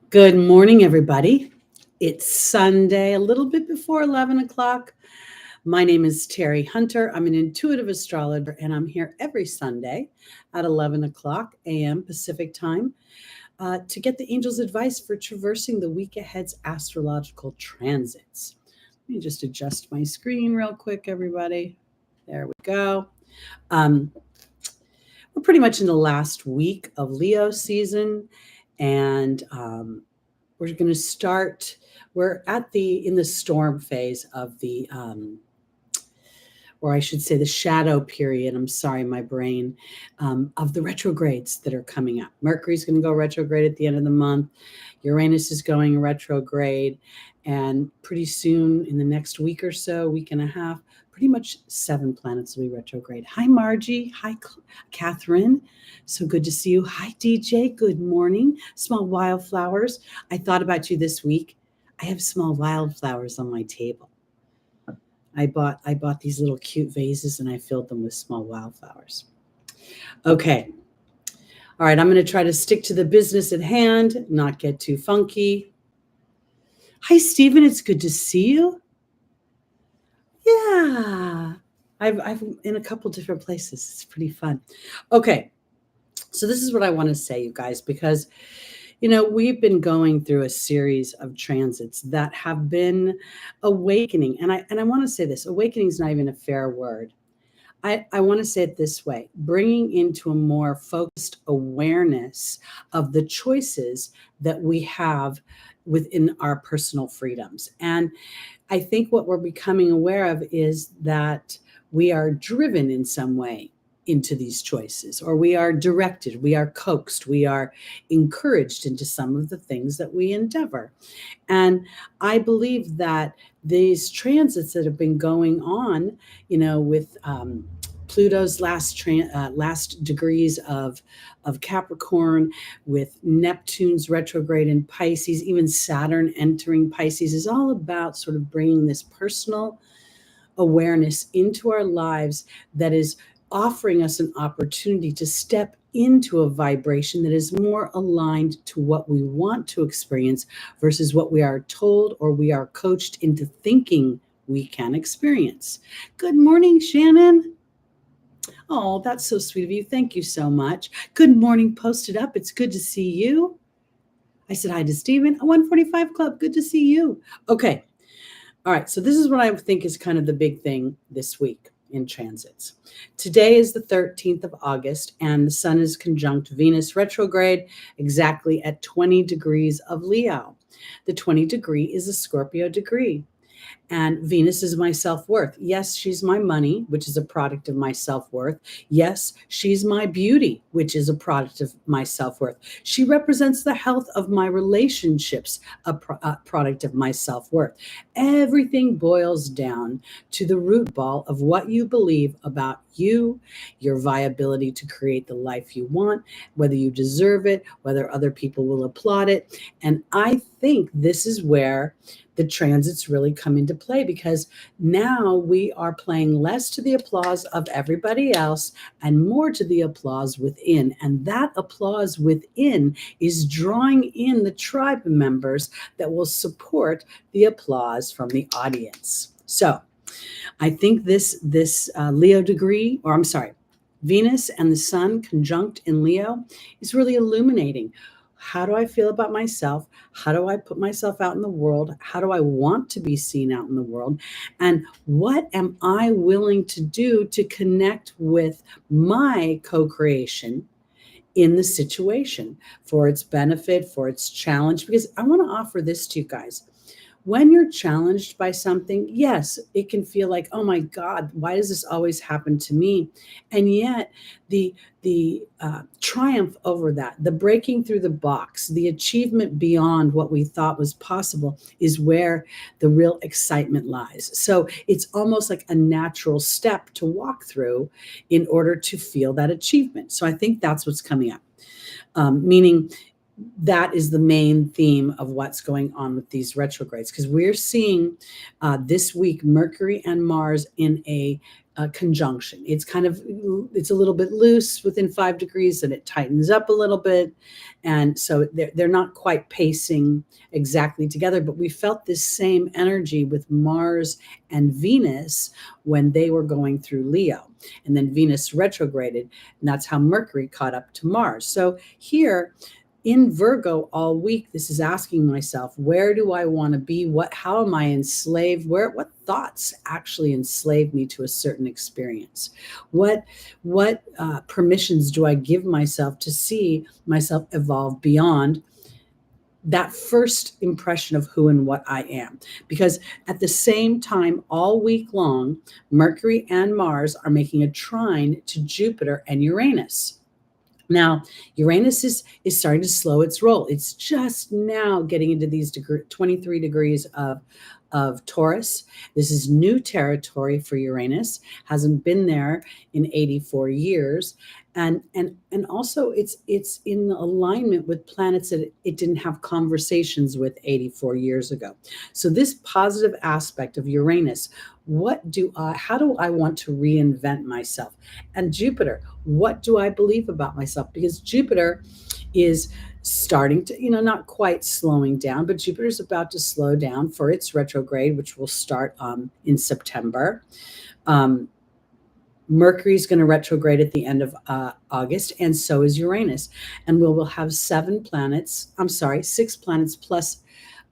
Good morning, everybody. It's Sunday, a little bit before 11 o'clock. My name is Teri Hunter. I'm an intuitive astrologer, and I'm here every Sunday at 11 o'clock a.m. Pacific time to get the angel's advice for traversing the week ahead's astrological transits. Let me just adjust my screen real quick, everybody. There we go. Um, we're pretty much in the last week of Leo season, and we're going to start. We're in the storm phase of or I should say the shadow period. I'm sorry, my brain, of the retrogrades that are coming up. Mercury's going to go retrograde at the end of the month. Uranus is going retrograde, and pretty soon, in the next week or so, week and a half, pretty much 7 planets will be retrograde. Hi, Margie. Hi, Catherine. So good to see you. Hi, DJ. Good morning. Small wildflowers. I thought about you this week. I have small wildflowers on my table. I bought these little cute vases and I filled them with small wildflowers. Okay. All right. I'm going to try to stick to the business at hand, not get too funky. Hi, Stephen. It's good to see you. Yeah. I've in a couple different places. It's pretty fun. Okay. So this is what I want to say, you guys, because we've been going through a series of transits that have been awakening. And I want to say this, awakening is not even a fair word. I want to say it this way, bringing into a more focused awareness of the choices that we have within our personal freedoms. And I think what we're becoming aware of is that we are driven in some way into these choices, or we are directed, we are coaxed, we are encouraged into some of the things that we endeavor. And I believe that these transits that have been going on, with Pluto's last degrees of Capricorn, with Neptune's retrograde in Pisces, even Saturn entering Pisces, is all about sort of bringing this personal awareness into our lives that is offering us an opportunity to step into a vibration that is more aligned to what we want to experience versus what we are told or we are coached into thinking we can experience. Good morning, Shannon. Oh, that's so sweet of you. Thank you so much. Good morning, Posted Up. It's good to see you. I said hi to Stephen. 145 Club. Good to see you. Okay. All right. So this is what I think is kind of the big thing this week in transits. Today is the 13th of August, and the sun is conjunct Venus retrograde exactly at 20 degrees of Leo. The 20 degree is a Scorpio degree. And Venus is my self-worth. Yes, she's my money, which is a product of my self-worth. Yes, she's my beauty, which is a product of my self-worth. She represents the health of my relationships, a product of my self-worth. Everything boils down to the root ball of what you believe about you, your viability to create the life you want, whether you deserve it, whether other people will applaud it. And I think this is where the transits really come into play, because now we are playing less to the applause of everybody else and more to the applause within. And that applause within is drawing in the tribe members that will support the applause from the audience. So I think this Leo degree, or I'm sorry, Venus and the sun conjunct in Leo is really illuminating. How do I feel about myself? How do I put myself out in the world? How do I want to be seen out in the world? And what am I willing to do to connect with my co-creation in the situation for its benefit, for its challenge? Because I want to offer this to you guys. When you're challenged by something, yes, it can feel like, oh my God, why does this always happen to me? And yet the triumph over that, the breaking through the box, the achievement beyond what we thought was possible is where the real excitement lies. So it's almost like a natural step to walk through in order to feel that achievement. So I think that's what's coming up, meaning that is the main theme of what's going on with these retrogrades, because we're seeing this week Mercury and Mars in a conjunction. It's a little bit loose within 5 degrees, and it tightens up a little bit. And so they're not quite pacing exactly together, but we felt this same energy with Mars and Venus when they were going through Leo. And then Venus retrograded, and that's how Mercury caught up to Mars. So here, in Virgo all week, this is asking myself, where do I want to be? How am I enslaved? What thoughts actually enslave me to a certain experience? What permissions do I give myself to see myself evolve beyond that first impression of who and what I am? Because at the same time, all week long, Mercury and Mars are making a trine to Jupiter and Uranus. Now, Uranus is starting to slow its roll. It's just now getting into these 23 degrees of Taurus. This is new territory for Uranus. Hasn't been there in 84 years. And also it's in alignment with planets that it didn't have conversations with 84 years ago. So this positive aspect of Uranus, how do I want to reinvent myself? And Jupiter, what do I believe about myself? Because Jupiter is starting to, not quite slowing down, but Jupiter's about to slow down for its retrograde, which will start in September. Mercury's going to retrograde at the end of August, and so is Uranus. And we'll have 6 planets plus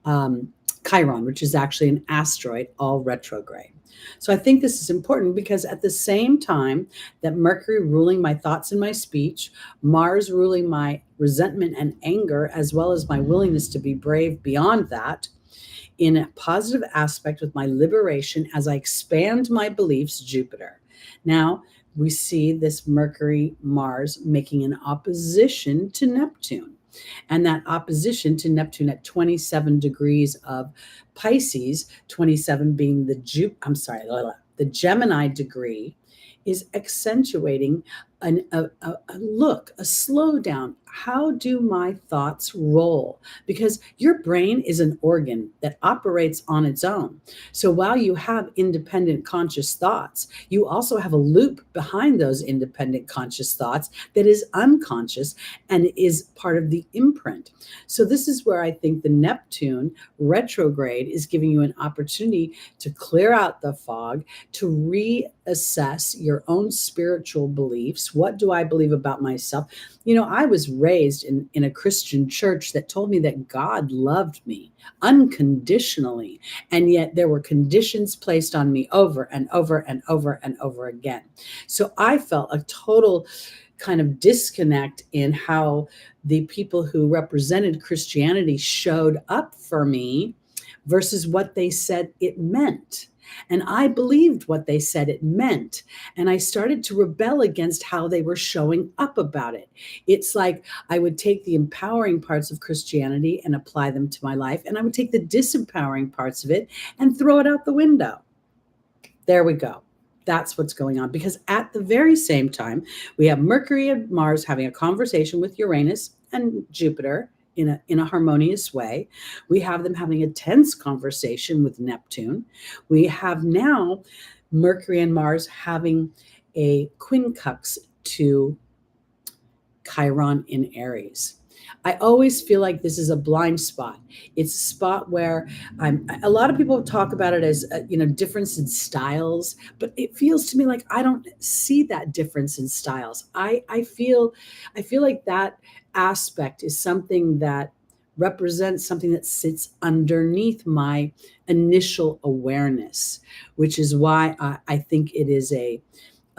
Chiron, which is actually an asteroid, all retrograde. So I think this is important because at the same time that Mercury ruling my thoughts and my speech, Mars ruling my resentment and anger, as well as my willingness to be brave beyond that, in a positive aspect with my liberation as I expand my beliefs, Jupiter. Now we see this Mercury-Mars making an opposition to Neptune. And that opposition to Neptune at 27 degrees of Pisces, 27 being the Gemini degree, is accentuating a slowdown. How do my thoughts roll? Because your brain is an organ that operates on its own. So while you have independent conscious thoughts, you also have a loop behind those independent conscious thoughts that is unconscious and is part of the imprint. So this is where I think the Neptune retrograde is giving you an opportunity to clear out the fog, to reassess your own spiritual beliefs. What do I believe about myself? I was raised in a Christian church that told me that God loved me unconditionally, and yet there were conditions placed on me over and over and over and over again. So I felt a total kind of disconnect in how the people who represented Christianity showed up for me versus what they said it meant. And I believed what they said it meant. And I started to rebel against how they were showing up about it. It's like I would take the empowering parts of Christianity and apply them to my life. And I would take the disempowering parts of it and throw it out the window. There we go. That's what's going on. Because at the very same time, we have Mercury and Mars having a conversation with Uranus and Jupiter in a harmonious way. We have them having a tense conversation with Neptune. We have now Mercury and Mars having a quincux to Chiron in Aries. I always feel like this is a blind spot. It's a spot where a lot of people talk about it as, difference in styles, but it feels to me like I don't see that difference in styles. I feel like that aspect is something that represents something that sits underneath my initial awareness, which is why I think it is a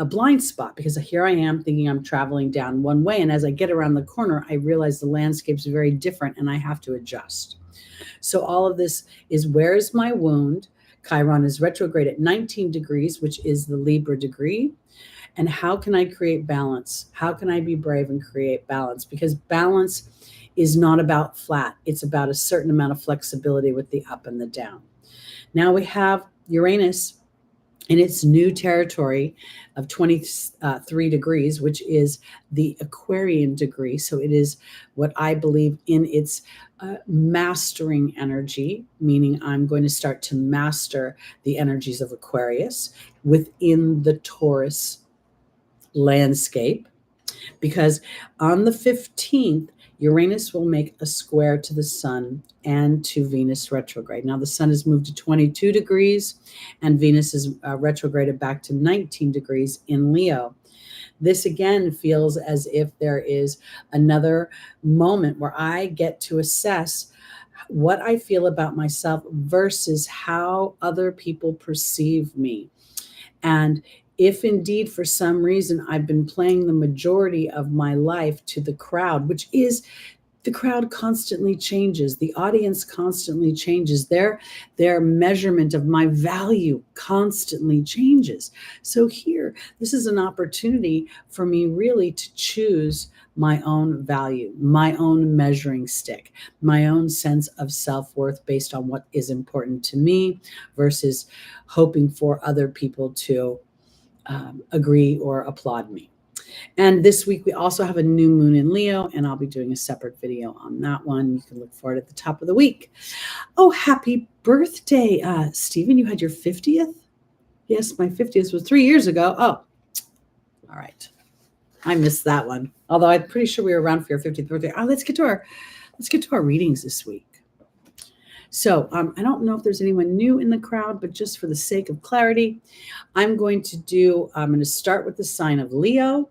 blind spot, because here I am thinking I'm traveling down one way. And as I get around the corner, I realize the landscape's very different and I have to adjust. So all of this is, where is my wound? Chiron is retrograde at 19 degrees, which is the Libra degree. And how can I create balance? How can I be brave and create balance? Because balance is not about flat. It's about a certain amount of flexibility with the up and the down. Now we have Uranus in its new territory of 23 degrees, which is the Aquarian degree. So it is what I believe in its mastering energy, meaning I'm going to start to master the energies of Aquarius within the Taurus landscape, because on the 15th, Uranus will make a square to the sun and to Venus retrograde. Now, the sun has moved to 22 degrees and Venus is retrograded back to 19 degrees in Leo. This again feels as if there is another moment where I get to assess what I feel about myself versus how other people perceive me. And if indeed for some reason I've been playing the majority of my life to the crowd, which is, the crowd constantly changes, the audience constantly changes, their measurement of my value constantly changes. So here, this is an opportunity for me really to choose my own value, my own measuring stick, my own sense of self-worth based on what is important to me versus hoping for other people to agree or applaud me. And this week we also have a new moon in Leo, and I'll be doing a separate video on that one. You can look for it at the top of the week. Oh, happy birthday, Stephen. You had your 50th? Yes, my 50th was 3 years ago. Oh, all right. I missed that one. Although I'm pretty sure we were around for your 50th birthday. Let's get to our readings this week. So I don't know if there's anyone new in the crowd, but just for the sake of clarity, I'm going to start with the sign of Leo.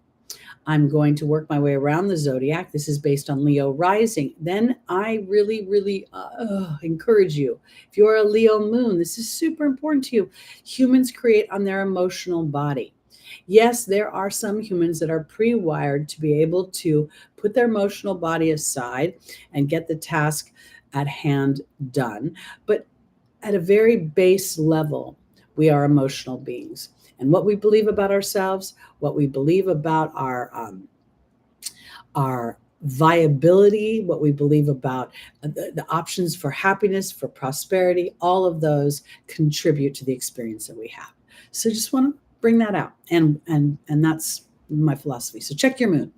I'm going to work my way around the zodiac. This is based on Leo rising. Then I really, really encourage you. If you're a Leo moon, this is super important to you. Humans create on their emotional body. Yes, there are some humans that are pre-wired to be able to put their emotional body aside and get the task at hand done. But at a very base level, we are emotional beings. And what we believe about ourselves, what we believe about our viability, what we believe about the options for happiness, for prosperity, all of those contribute to the experience that we have. So just want to bring that out. And that's my philosophy. So check your moon.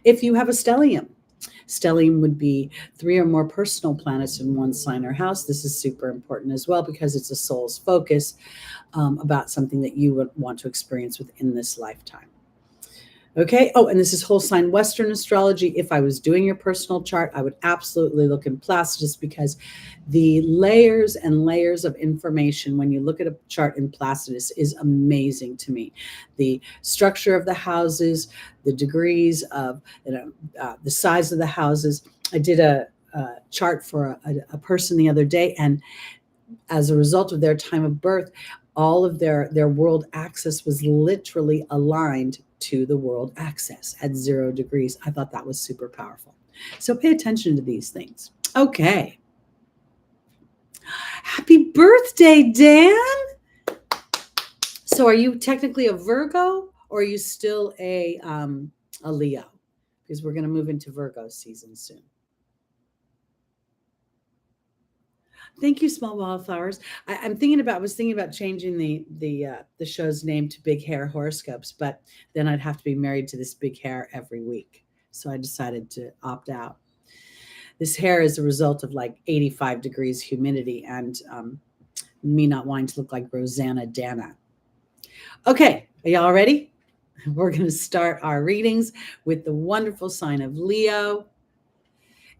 If you have a stellium would be 3 or more personal planets in one sign or house. This is super important as well because it's a soul's focus about something that you would want to experience within this lifetime. Okay. Oh, and this is whole sign Western astrology. If I was doing your personal chart, I would absolutely look in Placidus because the layers and layers of information when you look at a chart in Placidus is amazing to me. The structure of the houses, the degrees of the size of the houses. I did a chart for a person the other day, and as a result of their time of birth, all of their world axis was literally aligned to the world axis at 0 degrees. I thought that was super powerful. So pay attention to these things. Okay. Happy birthday, Dan. So are you technically a Virgo or are you still a Leo? Because we're going to move into Virgo season soon. Thank you, Small Wildflowers. I was thinking about changing the show's name to Big Hair Horoscopes, but then I'd have to be married to this big hair every week. So I decided to opt out. This hair is a result of like 85 degrees humidity and me not wanting to look like Rosanna Dana. Okay, are y'all ready? We're going to start our readings with the wonderful sign of Leo.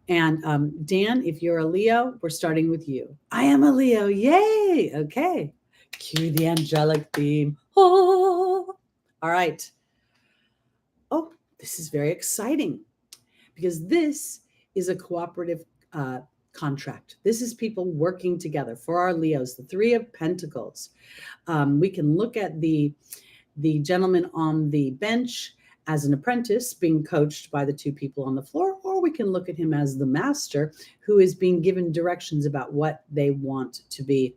And Dan, if you're a Leo, we're starting with you. I am a Leo. Yay. Okay. Cue the angelic theme. Oh. All right. Oh, this is very exciting because this is a cooperative contract. This is people working together for our Leos, the 3 of Pentacles. We can look at the gentleman on the bench as an apprentice being coached by the 2 people on the floor, or we can look at him as the master who is being given directions about what they want to be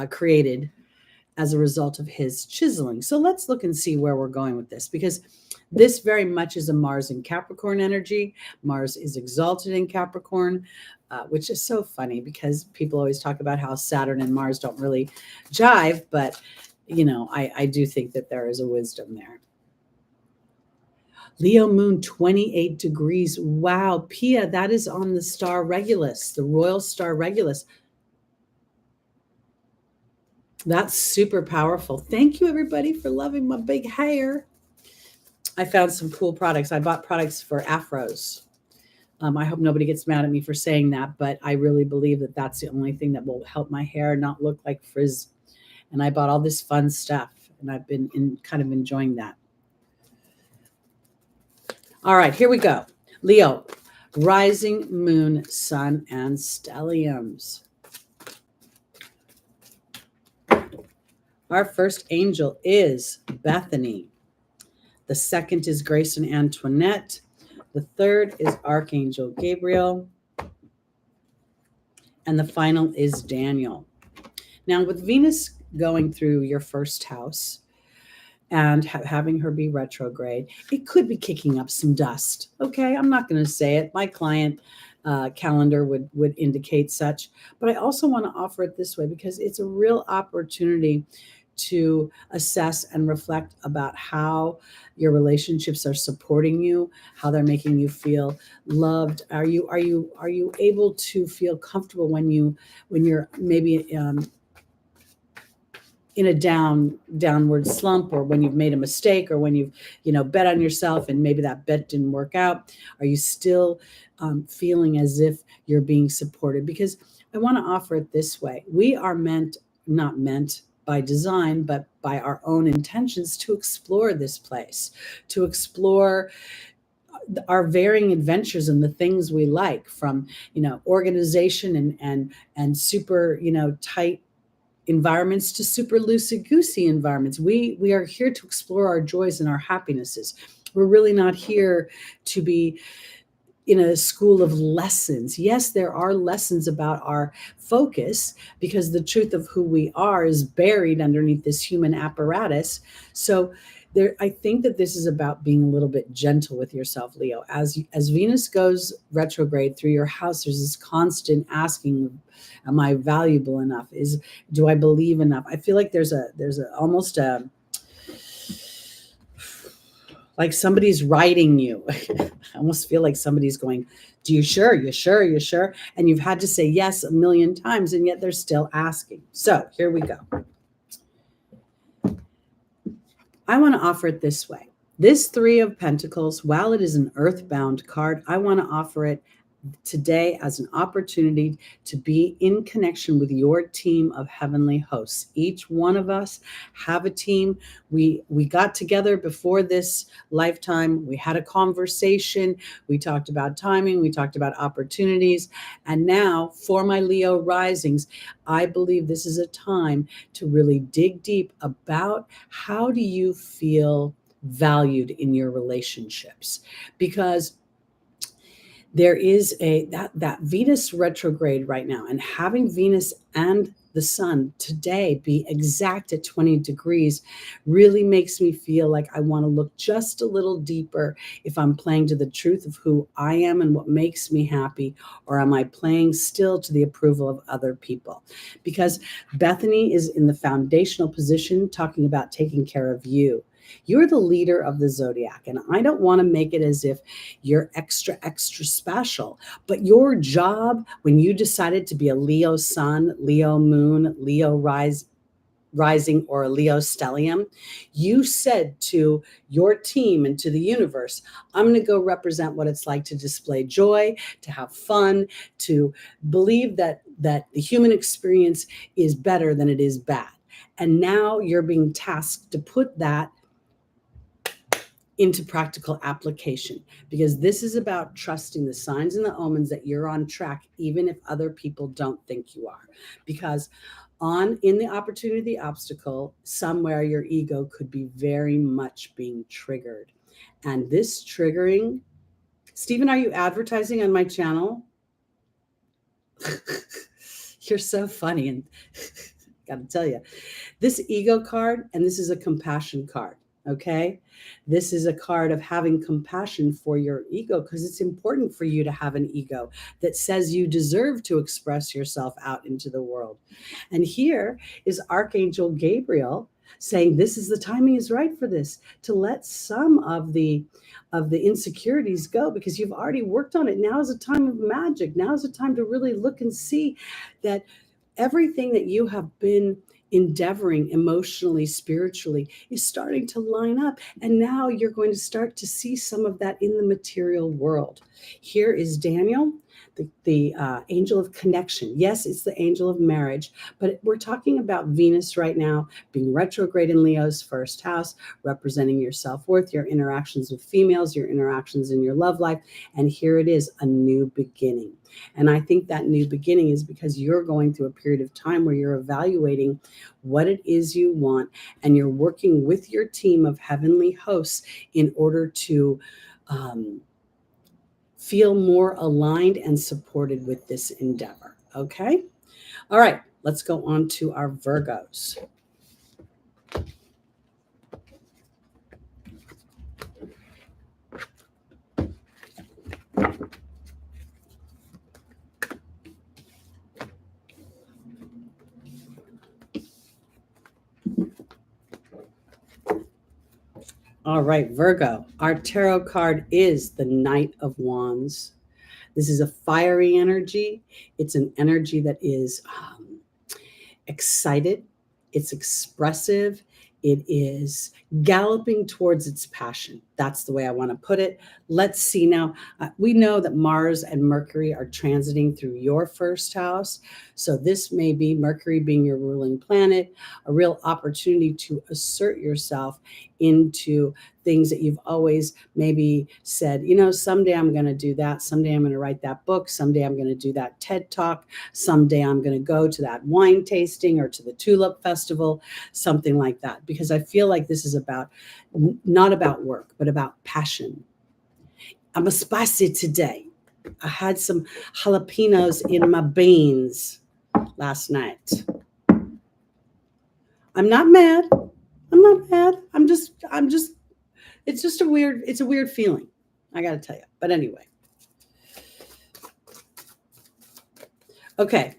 created as a result of his chiseling. So let's look and see where we're going with this, because this very much is a Mars in Capricorn energy. Mars is exalted in Capricorn, which is so funny because people always talk about how Saturn and Mars don't really jive, but I do think that there is a wisdom there. Leo moon, 28 degrees. Wow, Pia, that is on the star Regulus, the royal star Regulus. That's super powerful. Thank you, everybody, for loving my big hair. I found some cool products. I bought products for afros. I hope nobody gets mad at me for saying that, but I really believe that that's the only thing that will help my hair not look like frizz. And I bought all this fun stuff, and I've been kind of enjoying that. All right, here we go. Leo, rising, moon, sun, and stelliums. Our first angel is Bethany. The second is Grace and Antoinette. The third is Archangel Gabriel. And the final is Daniel. Now, with Venus going through your first house and having her be retrograde, it could be kicking up some dust. Okay, I'm not going to say it. My client calendar would indicate such. But I also want to offer it this way because it's a real opportunity to assess and reflect about how your relationships are supporting you, how they're making you feel loved. Are you able to feel comfortable when you're maybe in a downward slump, or when you've made a mistake, or when you've bet on yourself and maybe that bet didn't work out? Are you still feeling as if you're being supported? Because I want to offer it this way: we are not meant by design, but by our own intentions, to explore this place, to explore our varying adventures and the things we like, from organization and super tight environments to super loosey-goosey environments. We are here to explore our joys and our happinesses. We're really not here to be in a school of lessons. Yes, there are lessons about our focus, because the truth of who we are is buried underneath this human apparatus. So I think that this is about being a little bit gentle with yourself, Leo. As Venus goes retrograde through your house, there's this constant asking, am I valuable enough? Do I believe enough? I feel like there's almost like somebody's writing you. I almost feel like somebody's going, "Do you sure? You sure? You sure?" And you've had to say yes a million times, and yet they're still asking. So here we go. I want to offer it this way. This Three of Pentacles, while it is an earthbound card, I want to offer it today as an opportunity to be in connection with your team of heavenly hosts. Each one of us have a team. We got together before this lifetime. We had a conversation. We talked about timing. We talked about opportunities. And now, for my Leo risings, I believe this is a time to really dig deep about how do you feel valued in your relationships. Because there is that Venus retrograde right now, and having Venus and the sun today be exact at 20 degrees really makes me feel like I want to look just a little deeper if I'm playing to the truth of who I am and what makes me happy, or am I playing still to the approval of other people? Because Bethany is in the foundational position talking about taking care of you. You're the leader of the Zodiac, and I don't want to make it as if you're extra special, but your job when you decided to be a Leo sun, Leo moon, Leo rising, or a Leo stellium, you said to your team and to the universe, I'm going to go represent what it's like to display joy, to have fun, to believe that the human experience is better than it is bad. And now you're being tasked to put that into practical application, because this is about trusting the signs and the omens that you're on track, even if other people don't think you are. Because in the opportunity, the obstacle, somewhere your ego could be very much being triggered. And this triggering, Stephen, are you advertising on my channel? You're so funny. And gotta tell you, this ego card, and this is a compassion card. Okay, this is a card of having compassion for your ego, because it's important for you to have an ego that says you deserve to express yourself out into the world. And here is Archangel Gabriel saying this is the timing is right for this, to let some of the insecurities go, because you've already worked on it. Now is a time of magic. Now is a time to really look and see that everything that you have been endeavoring emotionally, spiritually, is starting to line up. And now you're going to start to see some of that in the material world. Here is Daniel, the angel of connection. Yes, it's the angel of marriage, but we're talking about Venus right now being retrograde in Leo's first house, representing your self-worth, your interactions with females, your interactions in your love life. And here it is, a new beginning. And I think that new beginning is because you're going through a period of time where you're evaluating what it is you want, and you're working with your team of heavenly hosts in order to feel more aligned and supported with this endeavor. Okay. All right. Let's go on to our Virgos. All right, Virgo, our tarot card is the Knight of Wands. This is a fiery energy. It's an energy that is excited. It's expressive. It is galloping towards its passion. That's the way I want to put it. Let's see now. We know that Mars and Mercury are transiting through your first house. So this may be Mercury being your ruling planet, a real opportunity to assert yourself into things that you've always maybe said, someday I'm going to do that. Someday I'm going to write that book. Someday I'm going to do that TED Talk. Someday I'm going to go to that wine tasting or to the Tulip Festival, something like that. Because I feel like this is not about work, but about passion. I'm a spicy today. I had some jalapenos in my beans last night. I'm not mad. It's a weird feeling. I got to tell you. But anyway. Okay.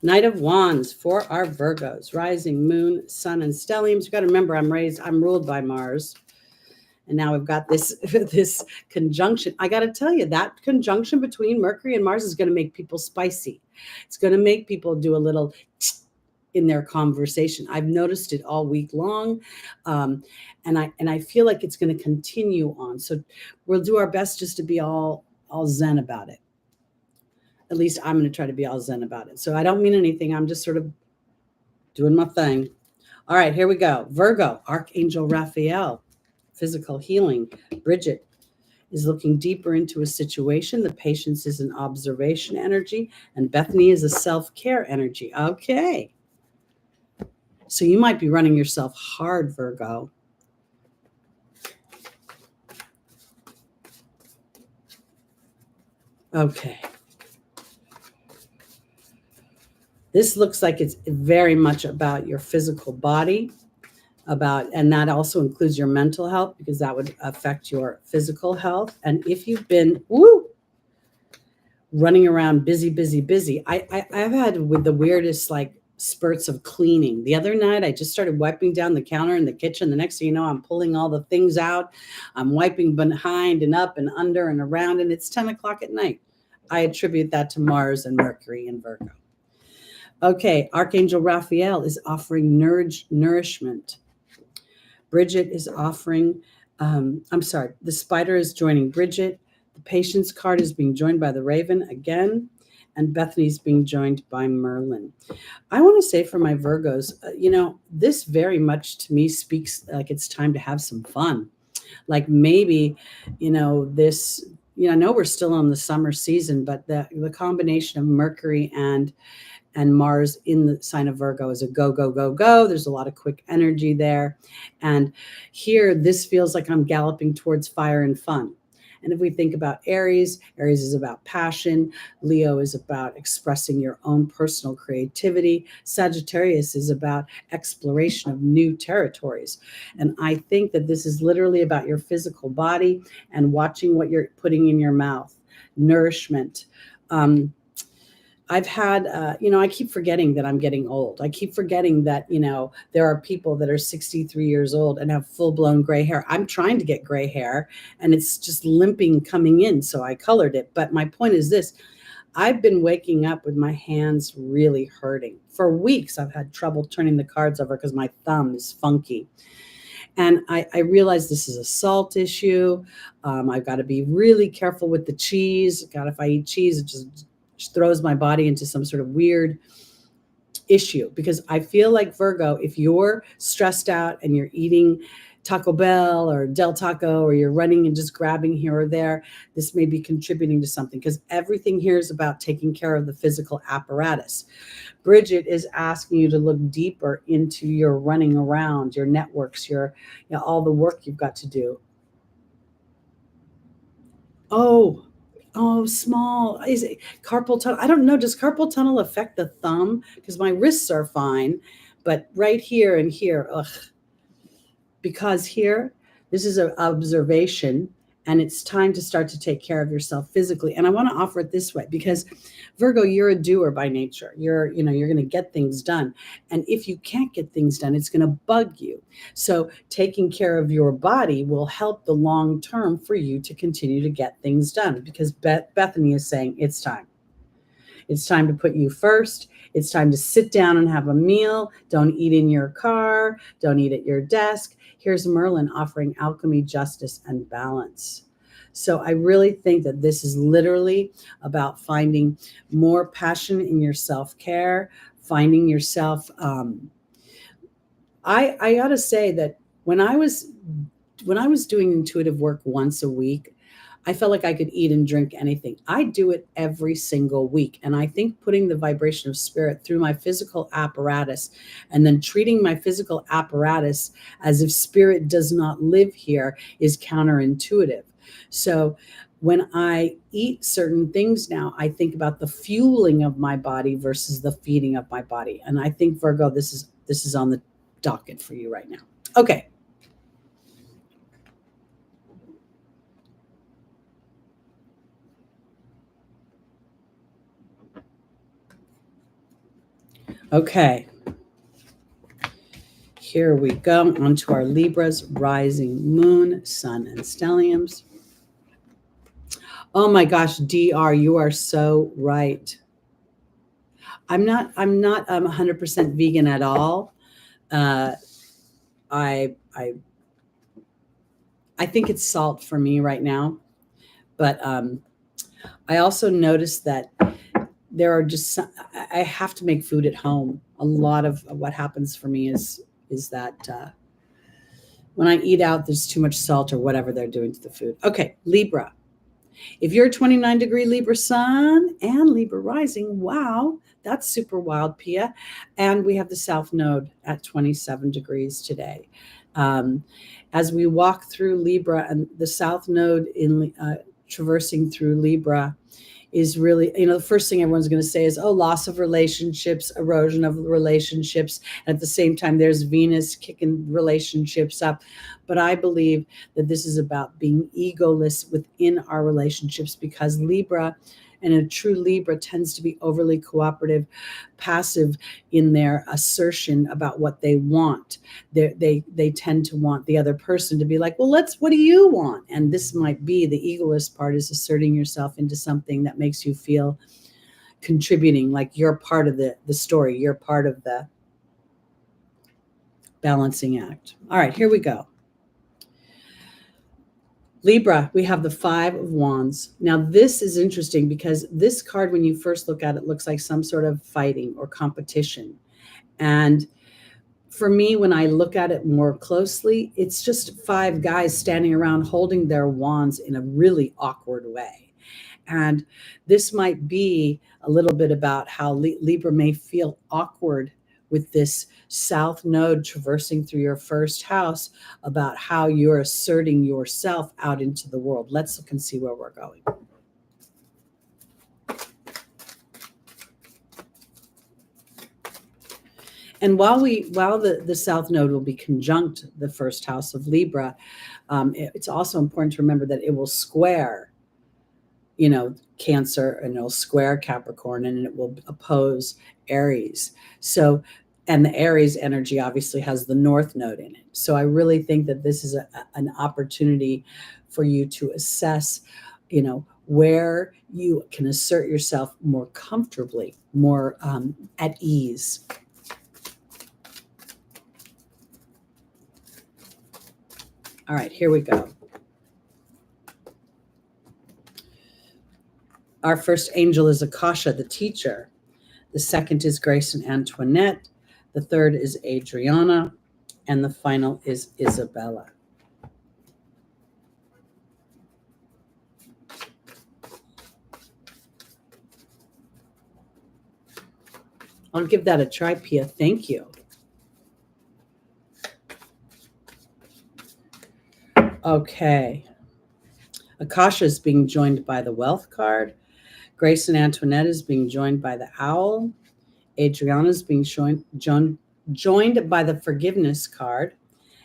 Knight of Wands for our Virgos, rising, moon, sun, and stelliums. You got to remember, I'm ruled by Mars. And now we've got this conjunction. I got to tell you, that conjunction between Mercury and Mars is going to make people spicy. It's going to make people do a little in their conversation. I've noticed it all week long. And I feel like it's going to continue on. So we'll do our best just to be all zen about it. At least I'm going to try to be all zen about it. So I don't mean anything. I'm just sort of doing my thing. All right, here we go. Virgo, Archangel Raphael, physical healing. Bridget is looking deeper into a situation. The patience is an observation energy, and Bethany is a self-care energy. Okay. So you might be running yourself hard, Virgo. Okay. This looks like it's very much about your physical body, and that also includes your mental health, because that would affect your physical health. And if you've been running around busy, I've had with the weirdest spurts of cleaning. The other night, I just started wiping down the counter in the kitchen. The next thing you know, I'm pulling all the things out. I'm wiping behind and up and under and around, and it's 10 o'clock at night. I attribute that to Mars and Mercury in Virgo. Okay, Archangel Raphael is offering nourishment. Bridget is offering, the spider is joining Bridget. The patience card is being joined by the raven again, and Bethany's being joined by Merlin. I want to say for my Virgos, this very much to me speaks like it's time to have some fun. Like maybe, I know we're still in the summer season, but the combination of Mercury and Mars in the sign of Virgo is a go, go, go, go. There's a lot of quick energy there. And here, this feels like I'm galloping towards fire and fun. And if we think about Aries is about passion. Leo is about expressing your own personal creativity. Sagittarius is about exploration of new territories. And I think that this is literally about your physical body and watching what you're putting in your mouth, nourishment. I've had, I keep forgetting that I'm getting old. I keep forgetting that, there are people that are 63 years old and have full blown gray hair. I'm trying to get gray hair and it's just limping coming in. So I colored it. But my point is this: I've been waking up with my hands really hurting. For weeks, I've had trouble turning the cards over because my thumb is funky. And I realize this is a salt issue. I've got to be really careful with the cheese. God, if I eat cheese, it just throws my body into some sort of weird issue, because I feel like, Virgo, if you're stressed out and you're eating Taco Bell or Del Taco, or you're running and just grabbing here or there, this may be contributing to something, because everything here is about taking care of the physical apparatus. Bridget is asking you to look deeper into your running around, your networks, all the work you've got to do. Oh, small. Is it carpal tunnel? I don't know. Does carpal tunnel affect the thumb? Because my wrists are fine, but right here and here, ugh. Because here, this is an observation, and it's time to start to take care of yourself physically. And I want to offer it this way, because Virgo, you're a doer by nature. You're going to get things done. And if you can't get things done, it's going to bug you. So taking care of your body will help the long term for you to continue to get things done, because Bethany is saying it's time. It's time to put you first. It's time to sit down and have a meal. Don't eat in your car. Don't eat at your desk. Here's Merlin offering alchemy, justice, and balance. So I really think that this is literally about finding more passion in your self-care, finding yourself. I ought to say that when I was doing intuitive work once a week, I felt like I could eat and drink anything. I do it every single week. And I think putting the vibration of spirit through my physical apparatus, and then treating my physical apparatus as if spirit does not live here, is counterintuitive. So when I eat certain things now, I think about the fueling of my body versus the feeding of my body. And I think, Virgo, this is on the docket for you right now. Okay. Okay, here we go on to our Libras, rising moon, sun, and stelliums. Oh my gosh, DR, you are so right. I'm not 100% vegan at all. I think it's salt for me right now, but I also noticed that there are just, I have to make food at home. A lot of what happens for me is that when I eat out, there's too much salt or whatever they're doing to the food. Okay, Libra. If you're a 29-degree Libra sun and Libra rising, wow, that's super wild, Pia. And we have the South Node at 27 degrees today. As we walk through Libra, and the South Node in traversing through Libra is really, the first thing everyone's going to say is, oh, loss of relationships, erosion of relationships. And at the same time, there's Venus kicking relationships up. But I believe that this is about being egoless within our relationships, because Libra, and a true Libra, tends to be overly cooperative, passive in their assertion about what they want. They tend to want the other person to be like, well, what do you want? And this might be the egoist part, is asserting yourself into something that makes you feel contributing, like you're part of the story. You're part of the balancing act. All right, here we go. Libra, we have the Five of Wands. Now, this is interesting because this card, when you first look at it, looks like some sort of fighting or competition. And for me, when I look at it more closely, it's just five guys standing around holding their wands in a really awkward way. And this might be a little bit about how Libra may feel awkward with this South Node traversing through your first house, about how you're asserting yourself out into the world. Let's look and see where we're going. And while the South Node will be conjunct the first house of Libra, it's also important to remember that it will square, Cancer, and it'll square Capricorn, and it will oppose Aries. So, and the Aries energy obviously has the North Node in it. So I really think that this is an opportunity for you to assess, where you can assert yourself more comfortably, more at ease. All right, here we go. Our first angel is Akasha, the teacher. The second is Grace and Antoinette. The third is Adriana. And the final is Isabella. I'll give that a try, Pia. Thank you. Okay. Akasha is being joined by the Wealth card. Grace and Antoinette is being joined by the Owl. Adriana is being joined by the Forgiveness card.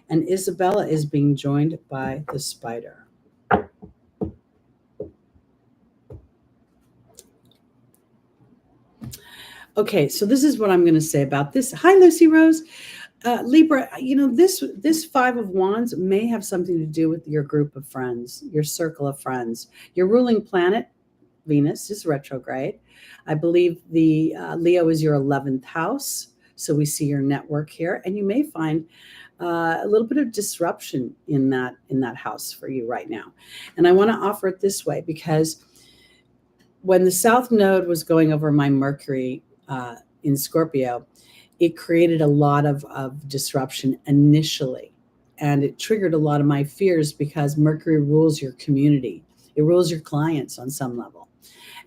And Isabella is being joined by the Spider. Okay, so this is what I'm going to say about this. Hi, Lucy Rose. Libra, this Five of Wands may have something to do with your group of friends, your circle of friends. Your ruling planet, Venus, is retrograde. I believe the Leo is your 11th house. So we see your network here, and you may find a little bit of disruption in that house for you right now. And I want to offer it this way, because when the South Node was going over my Mercury in Scorpio, it created a lot of disruption initially. And it triggered a lot of my fears, because Mercury rules your community. It rules your clients on some level.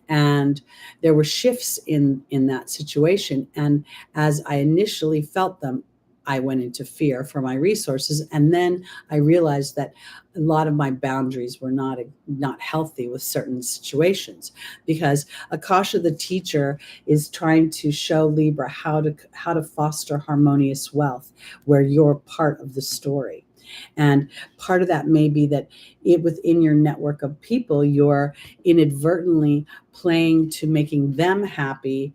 And there were shifts in that situation. And as I initially felt them, I went into fear for my resources. And then I realized that a lot of my boundaries were not healthy with certain situations, because Akasha, the teacher, is trying to show Libra how to foster harmonious wealth, where you're part of the story. And part of that may be that within your network of people, you're inadvertently playing to making them happy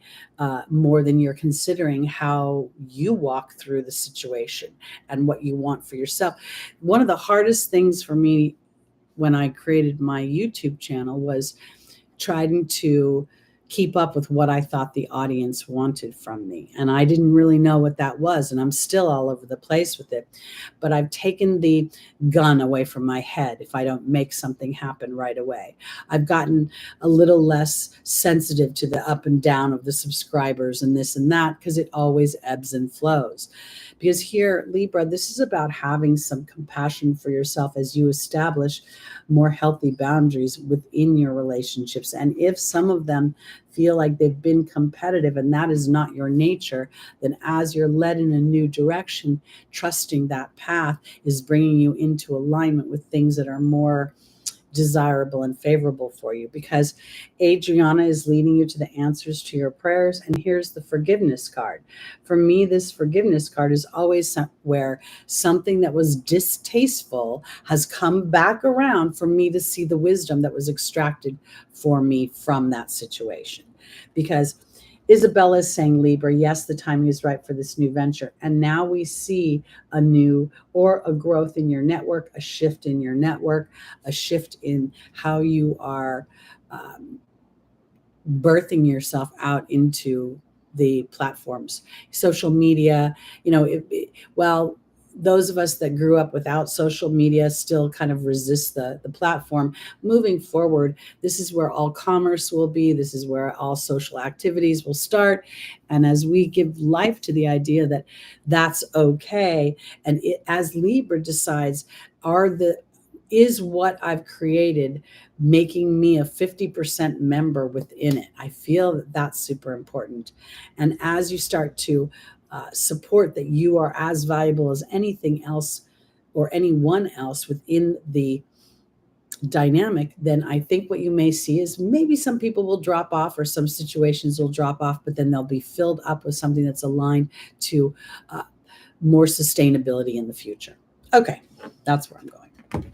more than you're considering how you walk through the situation and what you want for yourself. One of the hardest things for me when I created my YouTube channel was trying to keep up with what I thought the audience wanted from me. And I didn't really know what that was. And I'm still all over the place with it. But I've taken the gun away from my head if I don't make something happen right away. I've gotten a little less sensitive to the up and down of the subscribers and this and that, because it always ebbs and flows. Because here, Libra, this is about having some compassion for yourself as you establish more healthy boundaries within your relationships. And if some of them feel like they've been competitive and that is not your nature, then as you're led in a new direction, trusting that path is bringing you into alignment with things that are more desirable and favorable for you, because Adriana is leading you to the answers to your prayers. And here's the Forgiveness card. For me, this Forgiveness card is always where something that was distasteful has come back around for me to see the wisdom that was extracted for me from that situation. Because Isabella is saying, Libra, yes, the timing is right for this new venture. And now we see a new or a growth in your network, a shift in your network, a shift in how you are birthing yourself out into the platforms, social media. Well, those of us that grew up without social media still kind of resist the platform. Moving forward, this is where all commerce will be. This is where all social activities will start. And as we give life to the idea that that's okay, and as Libra decides, is what I've created making me a 50% member within it? I feel that that's super important. And as you start to support that you are as valuable as anything else or anyone else within the dynamic, then I think what you may see is maybe some people will drop off or some situations will drop off, but then they'll be filled up with something that's aligned to more sustainability in the future. Okay, that's where I'm going.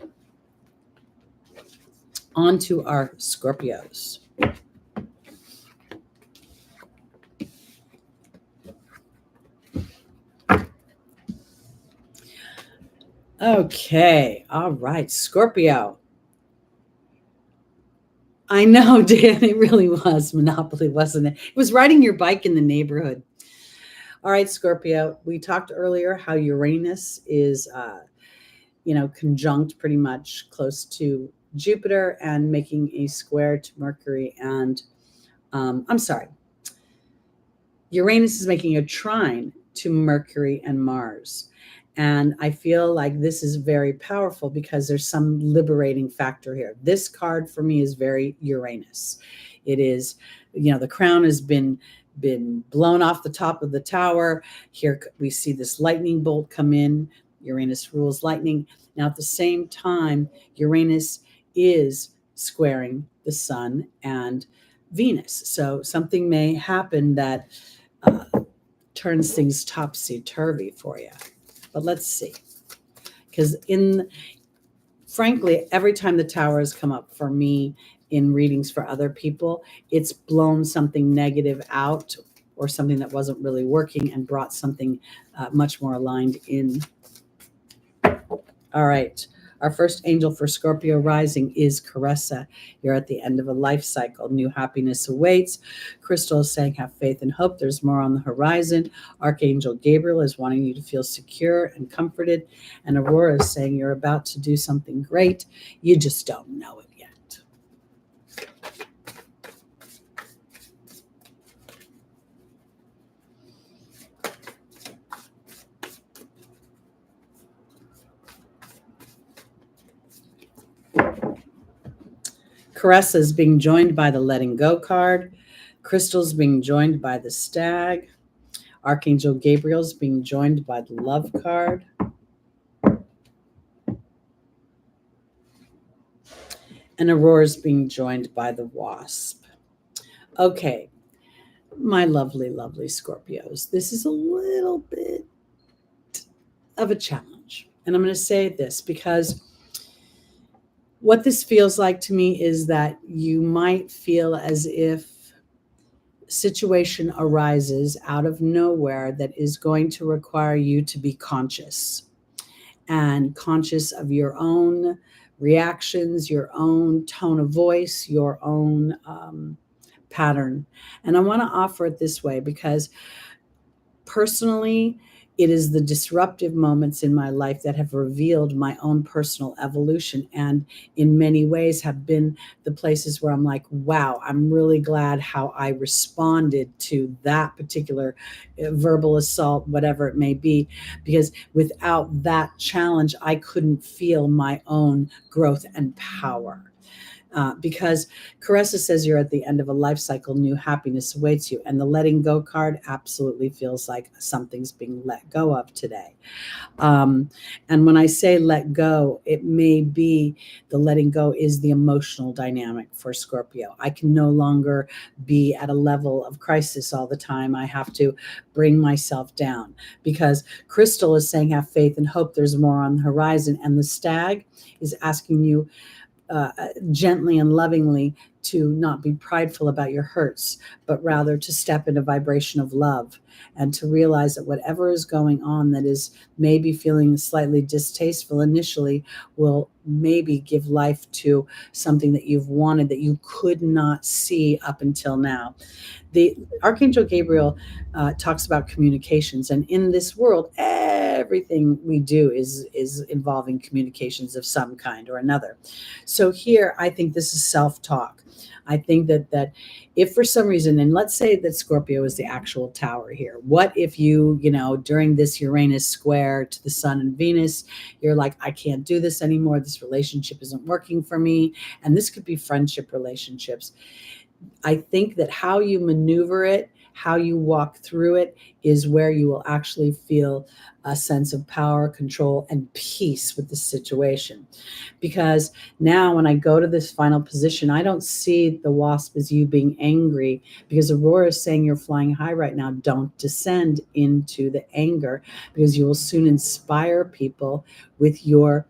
On to our Scorpios. Okay. All right. Scorpio. I know, Dan, it really was Monopoly, wasn't it? It was riding your bike in the neighborhood. All right, Scorpio. We talked earlier how Uranus is, conjunct pretty much close to Jupiter and making a square to Mercury. And I'm sorry, Uranus is making a trine to Mercury and Mars. And I feel like this is very powerful because there's some liberating factor here. This card for me is very Uranus. It is, the crown has been blown off the top of the tower. Here we see this lightning bolt come in. Uranus rules lightning. Now at the same time, Uranus is squaring the sun and Venus. So something may happen that turns things topsy-turvy for you. But let's see. Because frankly, every time the tower has come up for me in readings for other people, it's blown something negative out or something that wasn't really working and brought something much more aligned in. All right. Our first angel for Scorpio rising is Caressa. You're at the end of a life cycle. New happiness awaits. Crystal is saying, have faith and hope. There's more on the horizon. Archangel Gabriel is wanting you to feel secure and comforted. And Aurora is saying, you're about to do something great. You just don't know it yet. Caressa is being joined by the letting go card. Crystal's being joined by the stag. Archangel Gabriel's being joined by the love card. And Aurora's being joined by the wasp. Okay, my lovely, lovely Scorpios, this is a little bit of a challenge. And I'm going to say this because what this feels like to me is that you might feel as if situation arises out of nowhere that is going to require you to be conscious and conscious of your own reactions, your own tone of voice, your own pattern. And I want to offer it this way because personally, it is the disruptive moments in my life that have revealed my own personal evolution and in many ways have been the places where I'm like, wow, I'm really glad how I responded to that particular verbal assault, whatever it may be, because without that challenge, I couldn't feel my own growth and power. Because Caressa says you're at the end of a life cycle, new happiness awaits you. And the letting go card absolutely feels like something's being let go of today. And when I say let go, it may be the letting go is the emotional dynamic for Scorpio. I can no longer be at a level of crisis all the time. I have to bring myself down because Crystal is saying have faith and hope. There's more on the horizon. And the stag is asking you gently and lovingly to not be prideful about your hurts, but rather to step in a vibration of love and to realize that whatever is going on that is maybe feeling slightly distasteful initially will maybe give life to something that you've wanted that you could not see up until now. The Archangel Gabriel talks about communications, and in this world, everything we do is involving communications of some kind or another. So here, I think this is self-talk. I think that if for some reason, and let's say that Scorpio is the actual tower here, what if you during this Uranus square to the sun and Venus, you're like, I can't do this anymore. This relationship isn't working for me. And this could be friendship relationships. I think that how you maneuver it, how you walk through it is where you will actually feel a sense of power, control, and peace with the situation. Because now when I go to this final position, I don't see the wasp as you being angry because Aurora is saying you're flying high right now. Don't descend into the anger because you will soon inspire people with your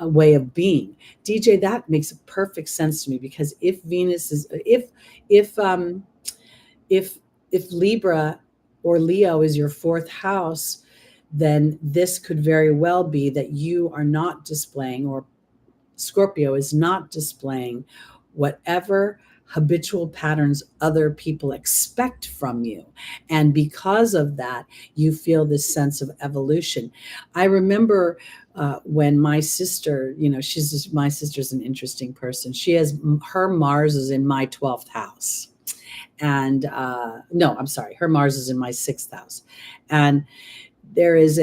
a way of being. DJ, that makes perfect sense to me because if Venus is if Libra or Leo is your fourth house, then this could very well be that you are not displaying, or Scorpio is not displaying, whatever habitual patterns other people expect from you. And because of that, you feel this sense of evolution. I remember when my sister, my sister's an interesting person. Her Mars is in my 12th house. And no, I'm sorry, her Mars is in my 6th house. And there is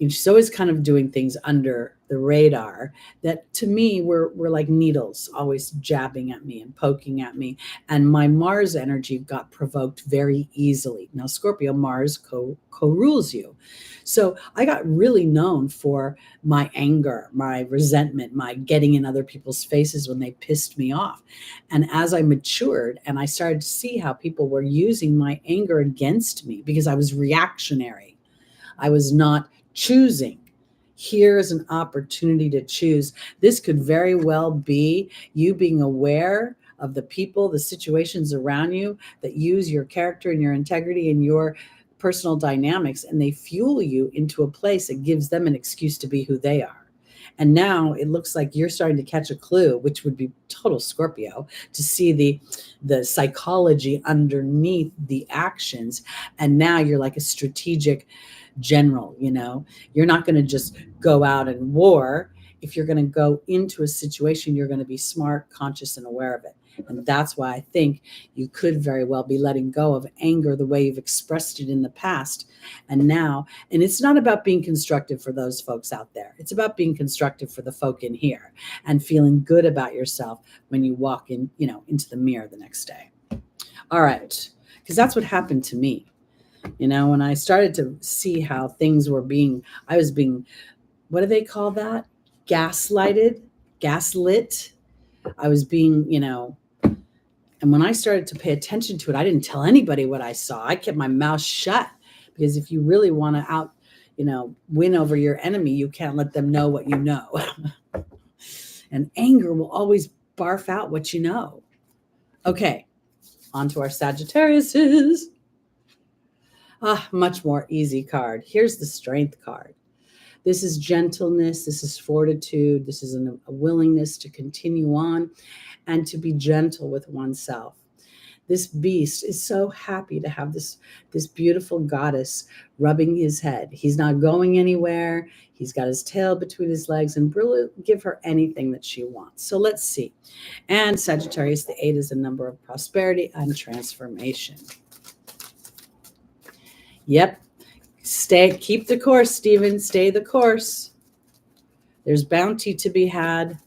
she's always kind of doing things under the radar that to me were like needles always jabbing at me and poking at me. And my Mars energy got provoked very easily. Now, Scorpio, Mars co-rules you. So I got really known for my anger, my resentment, my getting in other people's faces when they pissed me off. And as I matured and I started to see how people were using my anger against me because I was reactionary, I was not choosing. Here's an opportunity to choose. This could very well be you being aware of the people, the situations around you that use your character and your integrity and your personal dynamics, and they fuel you into a place that gives them an excuse to be who they are. And now it looks like you're starting to catch a clue, which would be total Scorpio, to see the psychology underneath the actions. And now you're like a strategic general. You're not going to just go out and war. If you're going to go into a situation, you're going to be smart, conscious, and aware of it. And that's why I think you could very well be letting go of anger the way you've expressed it in the past. And it's not about being constructive for those folks out there. It's about being constructive for the folk in here and feeling good about yourself when you walk in, into the mirror the next day. All right. Because that's what happened to me. When I started to see how I was being, what do they call that? Gaslit. I was being, and when I started to pay attention to it, I didn't tell anybody what I saw. I kept my mouth shut, because if you really want to win over your enemy, you can't let them know what you know. And anger will always barf out what you know. Okay, on to our Sagittariuses. Much more easy card. Here's the Strength card. This is gentleness. This is fortitude. This is a willingness to continue on and to be gentle with oneself. This beast is so happy to have this beautiful goddess rubbing his head. He's not going anywhere. He's got his tail between his legs and will give her anything that she wants. So let's see. And Sagittarius, the 8 is a number of prosperity and transformation. Yep. Keep the course, Stephen. Stay the course. There's bounty to be had.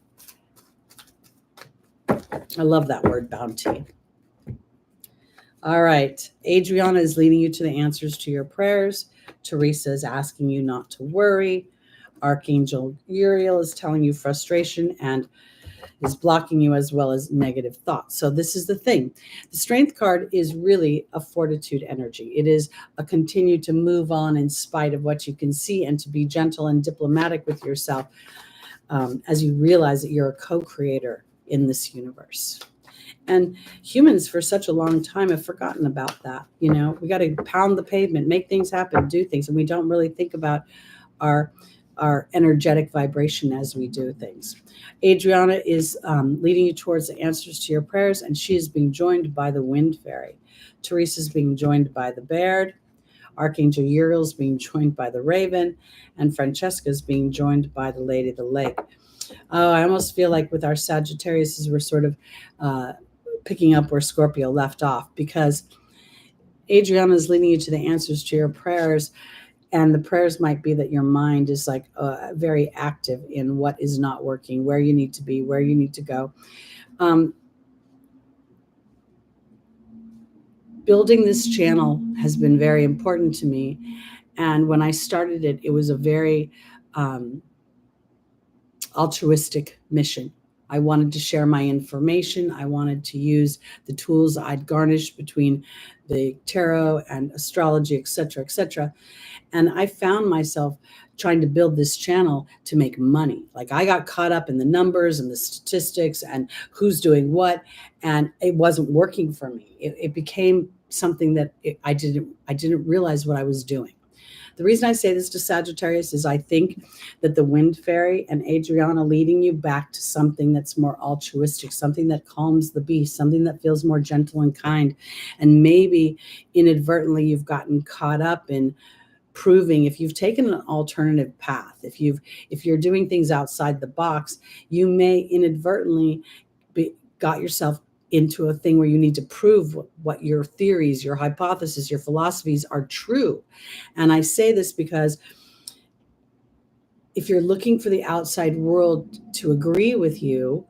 I love that word, bounty. All right. Adriana is leading you to the answers to your prayers. Teresa is asking you not to worry. Archangel Uriel is telling you frustration and is blocking you, as well as negative thoughts. So this is the thing. The Strength card is really a fortitude energy. It is a continue to move on in spite of what you can see, and to be gentle and diplomatic with yourself as you realize that you're a co-creator in this universe. And humans for such a long time have forgotten about that. We got to pound the pavement, make things happen, do things. And we don't really think about our energetic vibration as we do things. Adriana is leading you towards the answers to your prayers, and she is being joined by the Wind Fairy. Teresa is being joined by the Baird. Archangel Uriel is being joined by the Raven, and Francesca is being joined by the Lady of the Lake. I almost feel like with our Sagittarius, we're sort of picking up where Scorpio left off, because Adriana is leading you to the answers to your prayers. And the prayers might be that your mind is like very active in what is not working, where you need to be, where you need to go. Building this channel has been very important to me. And when I started it, it was a very altruistic mission. I wanted to share my information. I wanted to use the tools I'd garnished between the tarot and astrology, et cetera, et cetera. And I found myself trying to build this channel to make money. Like, I got caught up in the numbers and the statistics and who's doing what, and it wasn't working for me. It became something that I didn't realize what I was doing. The reason I say this to Sagittarius is I think that the wind fairy and Adriana leading you back to something that's more altruistic, something that calms the beast, something that feels more gentle and kind. And maybe inadvertently you've gotten caught up in proving, if you've taken an alternative path, if you're doing things outside the box, you may inadvertently got yourself into a thing where you need to prove what your theories, your hypotheses, your philosophies are true. And I say this because if you're looking for the outside world to agree with you,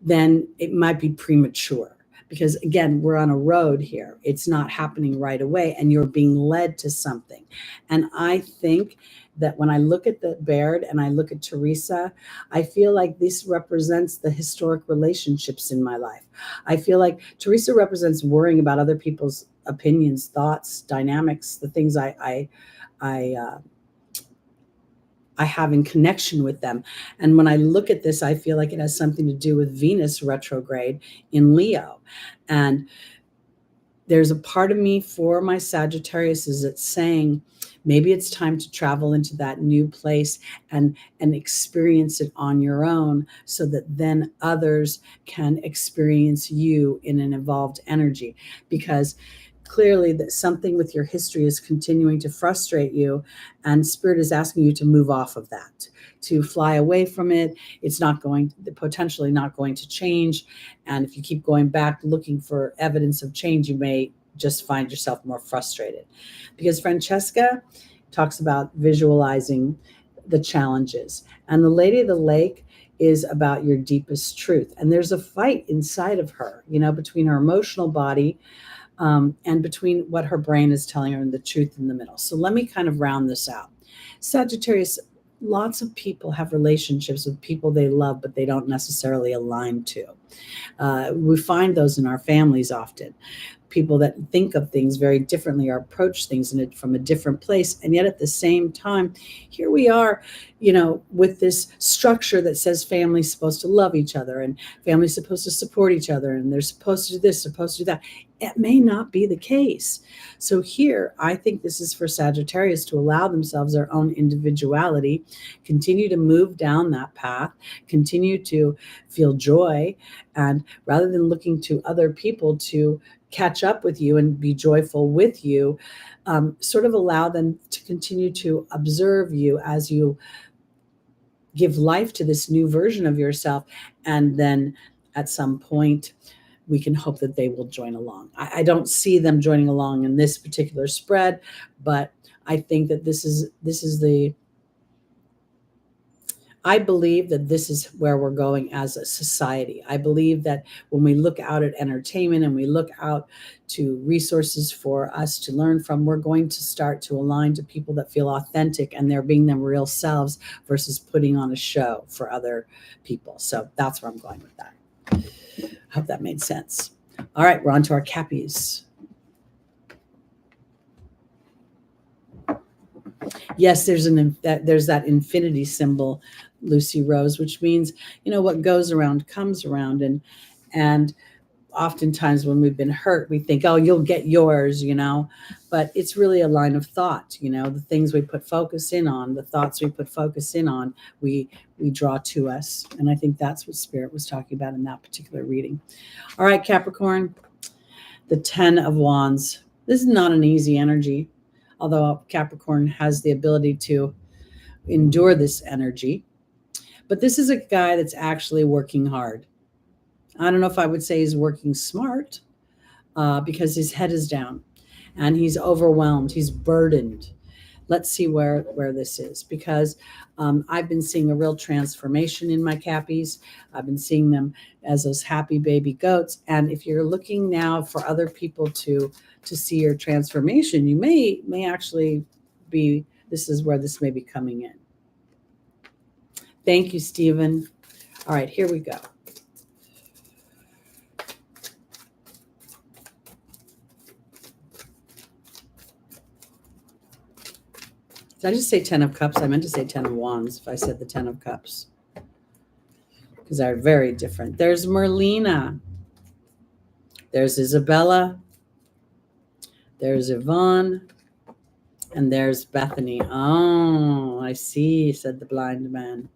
then it might be premature. Because again, we're on a road here. It's not happening right away, and you're being led to something. And I think that when I look at the Baird and I look at Teresa, I feel like this represents the historic relationships in my life. I feel like Teresa represents worrying about other people's opinions, thoughts, dynamics, the things I have in connection with them. And when I look at this, I feel like it has something to do with Venus retrograde in Leo. And there's a part of me for my Sagittarius is it's saying maybe it's time to travel into that new place and experience it on your own, so that then others can experience you in an evolved energy. Because clearly that something with your history is continuing to frustrate you, and Spirit is asking you to move off of that, to fly away from it. It's potentially not going to change. And if you keep going back looking for evidence of change, you may just find yourself more frustrated. Because Francesca talks about visualizing the challenges, and the Lady of the Lake is about your deepest truth. And there's a fight inside of her, between her emotional body and between what her brain is telling her and the truth in the middle. So let me kind of round this out. Sagittarius, lots of people have relationships with people they love, but they don't necessarily align to. We find those in our families often. People that think of things very differently or approach things from a different place. And yet at the same time, here we are, with this structure that says family's supposed to love each other and family's supposed to support each other and they're supposed to do this, supposed to do that. It may not be the case. So here, I think this is for Sagittarius to allow themselves their own individuality, continue to move down that path, continue to feel joy, and rather than looking to other people to catch up with you and be joyful with you, sort of allow them to continue to observe you as you give life to this new version of yourself. And then at some point, we can hope that they will join along. I don't see them joining along in this particular spread, but I think that I believe that this is where we're going as a society. I believe that when we look out at entertainment and we look out to resources for us to learn from, we're going to start to align to people that feel authentic and they're being their real selves versus putting on a show for other people. So that's where I'm going with that. I hope that made sense. All right, we're on to our Cappies. Yes, there's that infinity symbol, Lucy Rose, which means, what goes around comes around. And oftentimes when we've been hurt, we think, oh, you'll get yours, but it's really a line of thought. The things we put focus in on, the thoughts we put focus in on, we draw to us. And I think that's what Spirit was talking about in that particular reading. All right, Capricorn, the 10 of Wands. This is not an easy energy, although Capricorn has the ability to endure this energy. But this is a guy that's actually working hard. I don't know if I would say he's working smart, because his head is down and he's overwhelmed. He's burdened. Let's see where this is, because I've been seeing a real transformation in my Cappies. I've been seeing them as those happy baby goats. And if you're looking now for other people to see your transformation, you may actually be, this is where this may be coming in. Thank you, Stephen. All right, here we go. Did I just say 10 of Cups? I meant to say 10 of Wands if I said the 10 of Cups, because they're very different. There's Merlina. There's Isabella. There's Yvonne. And there's Bethany. Oh, I see, said the blind man.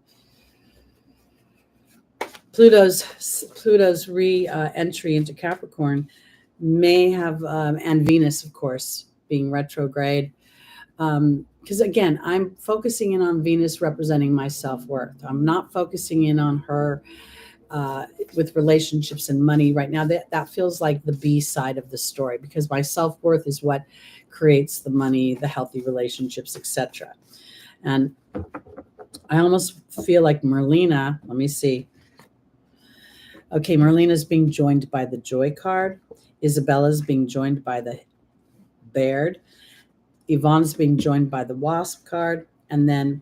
Pluto's re-entry into Capricorn may have, and Venus, of course, being retrograde. Because again, I'm focusing in on Venus representing my self-worth. I'm not focusing in on her with relationships and money right now. That feels like the B side of the story, because my self-worth is what creates the money, the healthy relationships, etc. And I almost feel like Merlina, let me see. Okay, Merlina's being joined by the Joy card. Isabella's being joined by the Baird. Yvonne's being joined by the Wasp card. And then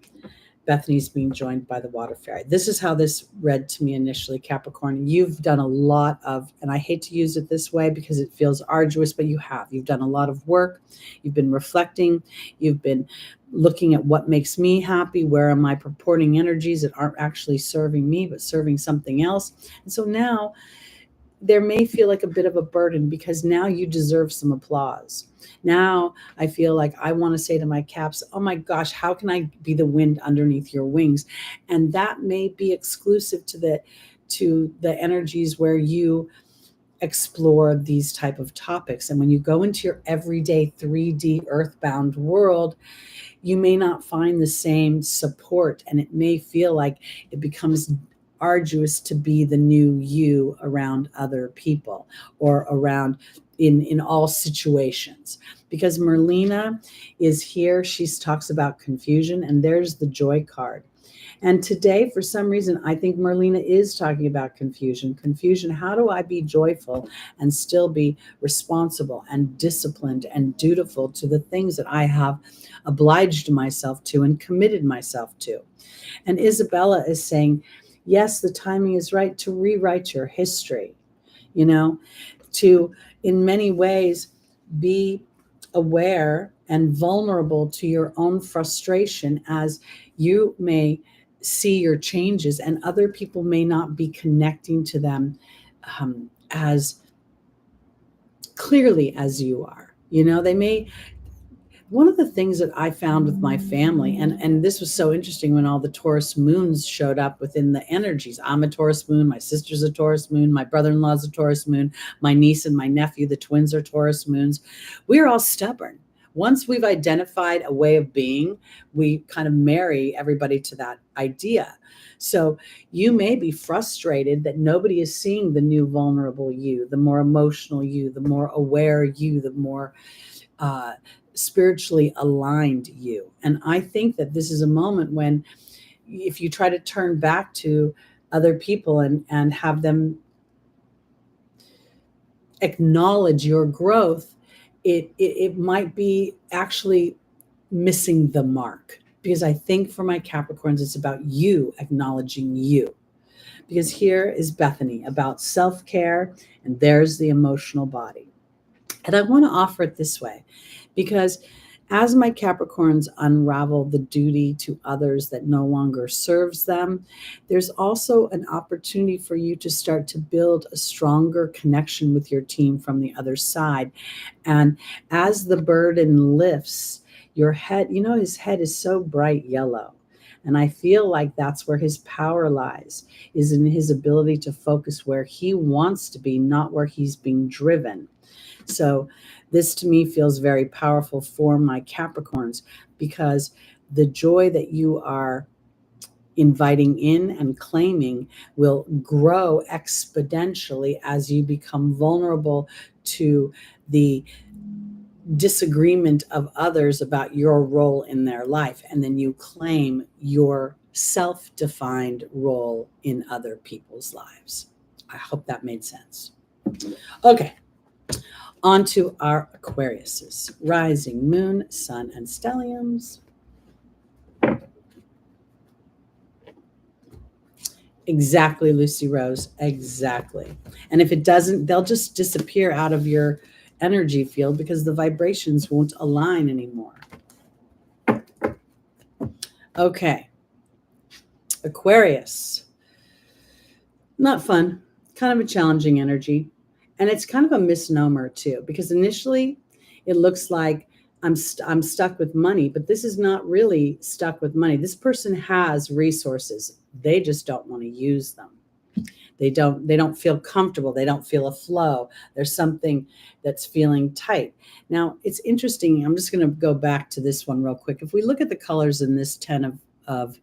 Bethany's being joined by the Water Fairy. This is how this read to me initially, Capricorn. You've done a lot of, and I hate to use it this way because it feels arduous, but you have. You've done a lot of work. You've been reflecting. You've been looking at what makes me happy. Where am I purporting energies that aren't actually serving me, but serving something else? And so now there may feel like a bit of a burden, because now you deserve some applause. Now I feel like I want to say to my caps, oh my gosh, how can I be the wind underneath your wings? And that may be exclusive to the energies where you explore these type of topics. And when you go into your everyday 3D earthbound world, you may not find the same support, and it may feel like it becomes arduous to be the new you around other people or around in all situations. Because Merlina is here, she talks about confusion, and there's the Joy card. And today, for some reason, I think Merlina is talking about confusion. Confusion, how do I be joyful and still be responsible and disciplined and dutiful to the things that I have obliged myself to and committed myself to? And Isabella is saying, yes, the timing is right to rewrite your history, to, in many ways, be aware and vulnerable to your own frustration, as you may see your changes and other people may not be connecting to them as clearly as you are. They may. One of the things that I found with my family, and this was so interesting when all the Taurus moons showed up within the energies. I'm a Taurus moon, my sister's a Taurus moon, my brother-in-law's a Taurus moon, my niece and my nephew, the twins, are Taurus moons. We're all stubborn. Once we've identified a way of being, we kind of marry everybody to that idea. So you may be frustrated that nobody is seeing the new vulnerable you, the more emotional you, the more aware you, the more spiritually aligned you. And I think that this is a moment when, if you try to turn back to other people and have them acknowledge your growth, it might be actually missing the mark. Because I think for my Capricorns, it's about you acknowledging you. Because here is Bethany about self-care, and there's the emotional body. And I want to offer it this way, because as my Capricorns unravel the duty to others that no longer serves them, there's also an opportunity for you to start to build a stronger connection with your team from the other side. And as the burden lifts, your head, his head is so bright yellow. And I feel like that's where his power lies, is in his ability to focus where he wants to be, not where he's being driven. So this to me feels very powerful for my Capricorns, because the joy that you are inviting in and claiming will grow exponentially as you become vulnerable to the disagreement of others about your role in their life. And then you claim your self-defined role in other people's lives. I hope that made sense. Okay. On to our Aquariuses, rising, moon, sun, and stelliums. Exactly, Lucy Rose, exactly. And if it doesn't, they'll just disappear out of your energy field because the vibrations won't align anymore. Okay. Aquarius. Not fun, kind of a challenging energy. And it's kind of a misnomer too, because initially it looks like I'm stuck with money, but this is not really stuck with money. This person has resources. They just don't want to use them. They don't feel comfortable. They don't feel a flow. There's something that's feeling tight. Now, it's interesting. I'm just going to go back to this one real quick. If we look at the colors in this 10 of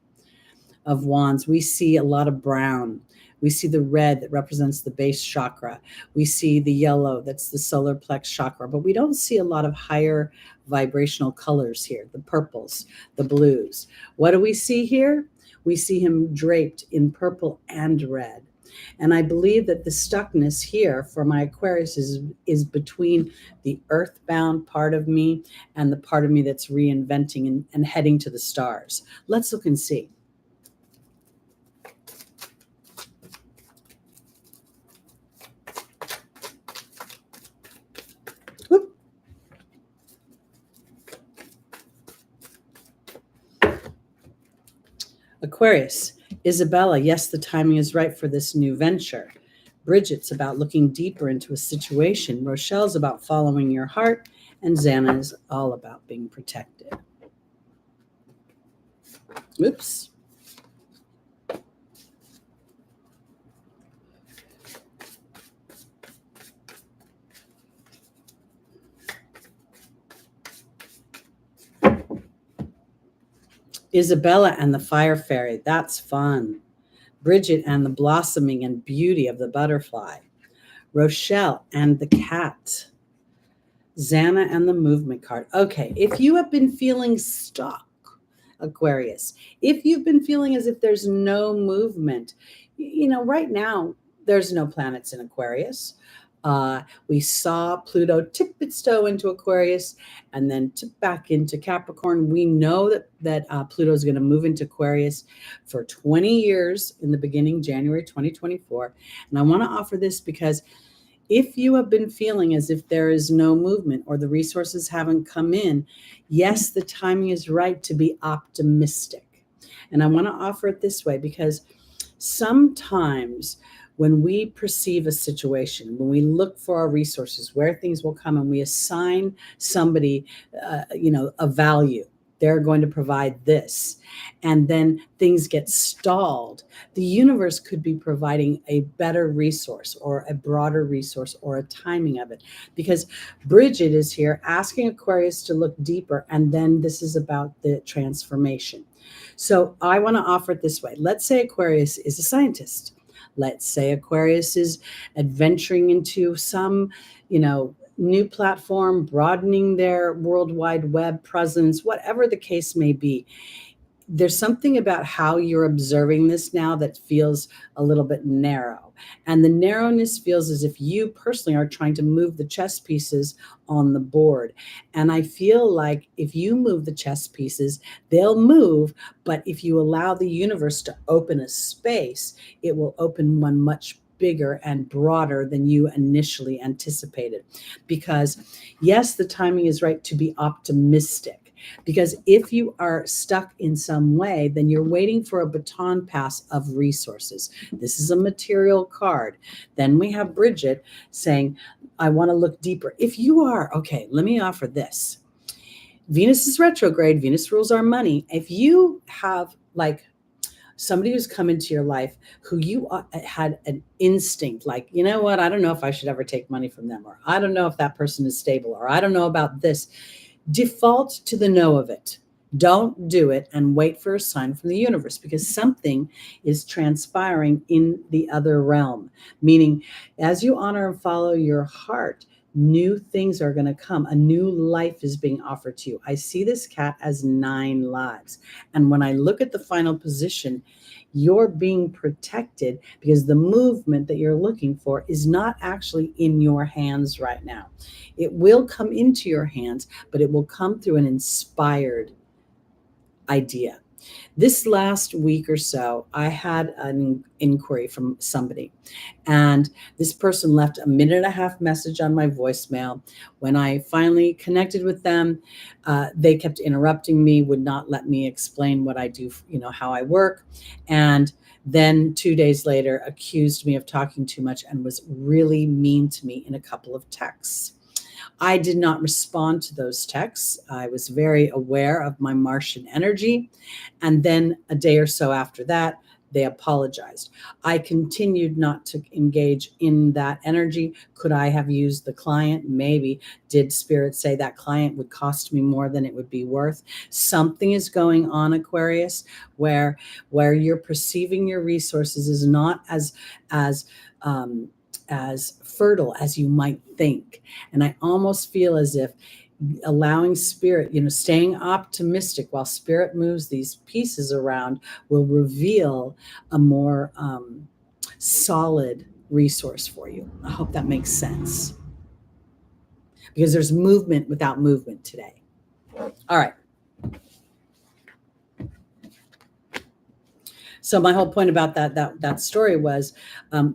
wands, we see a lot of brown. We see the red that represents the base chakra. We see the yellow, that's the solar plex chakra, but we don't see a lot of higher vibrational colors here, the purples, the blues. What do we see here? We see him draped in purple and red. And I believe that the stuckness here for my Aquarius is between the earthbound part of me and the part of me that's reinventing and heading to the stars. Let's look and see. Whoop. Aquarius. Isabella, yes, the timing is right for this new venture. Bridget's about looking deeper into a situation. Rochelle's about following your heart. And Xana is all about being protected. Oops. Isabella and the fire fairy. That's fun. Bridget and the blossoming and beauty of the butterfly. Rochelle and the cat. Xana and the movement card. Okay, if you have been feeling stuck, Aquarius, if you've been feeling as if there's no movement, right now there's no planets in Aquarius. We saw Pluto tip its toe into Aquarius and then tip back into Capricorn. We know that Pluto is going to move into Aquarius for 20 years in the beginning, January 2024. And I want to offer this because if you have been feeling as if there is no movement or the resources haven't come in, yes, the timing is right to be optimistic. And I want to offer it this way because sometimes when we perceive a situation, when we look for our resources, where things will come, and we assign somebody, a value, they're going to provide this, and then things get stalled, the universe could be providing a better resource or a broader resource or a timing of it. Because Bridget is here asking Aquarius to look deeper, and then this is about the transformation. So I want to offer it this way. Let's say Aquarius is a scientist. Let's say Aquarius is adventuring into some, new platform, broadening their World Wide Web presence, whatever the case may be. There's something about how you're observing this now that feels a little bit narrow. And the narrowness feels as if you personally are trying to move the chess pieces on the board. And I feel like if you move the chess pieces, they'll move. But if you allow the universe to open a space, it will open one much bigger and broader than you initially anticipated. Because yes, the timing is right to be optimistic. Because if you are stuck in some way, then you're waiting for a baton pass of resources. This is a material card. Then we have Bridget saying, I want to look deeper. If you are, okay, let me offer this. Venus is retrograde. Venus rules our money. If you have somebody who's come into your life who you had an instinct, like, you know what, I don't know if I should ever take money from them, or I don't know if that person is stable, or I don't know about this. Default to the no of it. Don't do it and wait for a sign from the universe, because something is transpiring in the other realm. Meaning, as you honor and follow your heart, new things are going to come. A new life is being offered to you. I see this cat as 9 lives. And when I look at the final position, you're being protected because the movement that you're looking for is not actually in your hands right now. It will come into your hands, but it will come through an inspired idea. This last week or so, I had an inquiry from somebody, and this person left a 1.5-minute message on my voicemail. When I finally connected with them, they kept interrupting me, would not let me explain what I do, how I work. And then 2 days later, accused me of talking too much and was really mean to me in a couple of texts. I did not respond to those texts. I was very aware of my Martian energy. And then a day or so after that, they apologized. I continued not to engage in that energy. Could I have used the client? Maybe. Did Spirit say that client would cost me more than it would be worth? Something is going on, Aquarius, where you're perceiving your resources is not as um, as fertile as you might think. And I almost feel as if allowing Spirit, staying optimistic while Spirit moves these pieces around will reveal a more solid resource for you. I hope that makes sense, because there's movement without movement today. All right. So my whole point about that story was,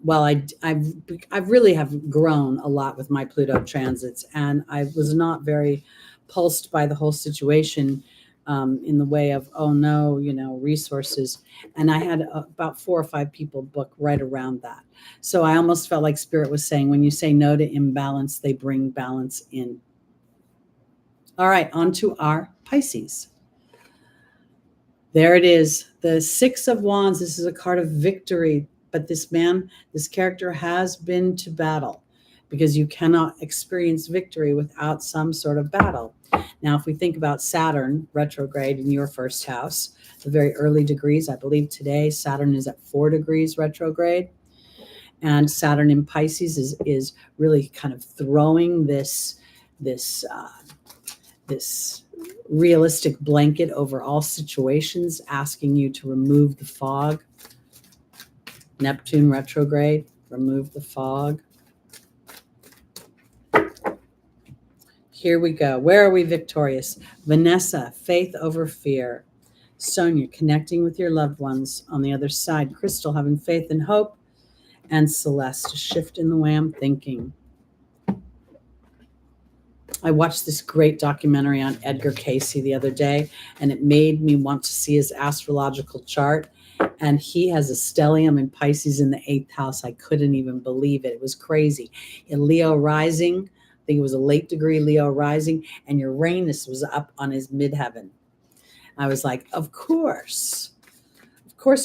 well, I really have grown a lot with my Pluto transits, and I was not very pulsed by the whole situation in the way of, oh no, resources. And I had about 4 or 5 people book right around that. So I almost felt like Spirit was saying, when you say no to imbalance, they bring balance in. All right, on to our Pisces. There it is, the 6 of Wands. This is a card of victory, but this character has been to battle, because you cannot experience victory without some sort of battle. Now, if we think about Saturn retrograde in your first house, the very early degrees, I believe today Saturn is at 4 degrees retrograde, and Saturn in Pisces is really kind of throwing this realistic blanket over all situations, asking you to remove the fog. Neptune retrograde, remove the fog. Here we go. Where are we victorious? Vanessa, faith over fear. Sonia, connecting with your loved ones on the other side. Crystal, having faith and hope. And Celeste, a shift in the way I'm thinking. I watched this great documentary on Edgar Cayce the other day, and it made me want to see his astrological chart. And he has a stellium in Pisces in the 8th house. I couldn't even believe it. It was crazy. In Leo rising, I think it was a late degree Leo rising, and Uranus was up on his midheaven. I was like, of course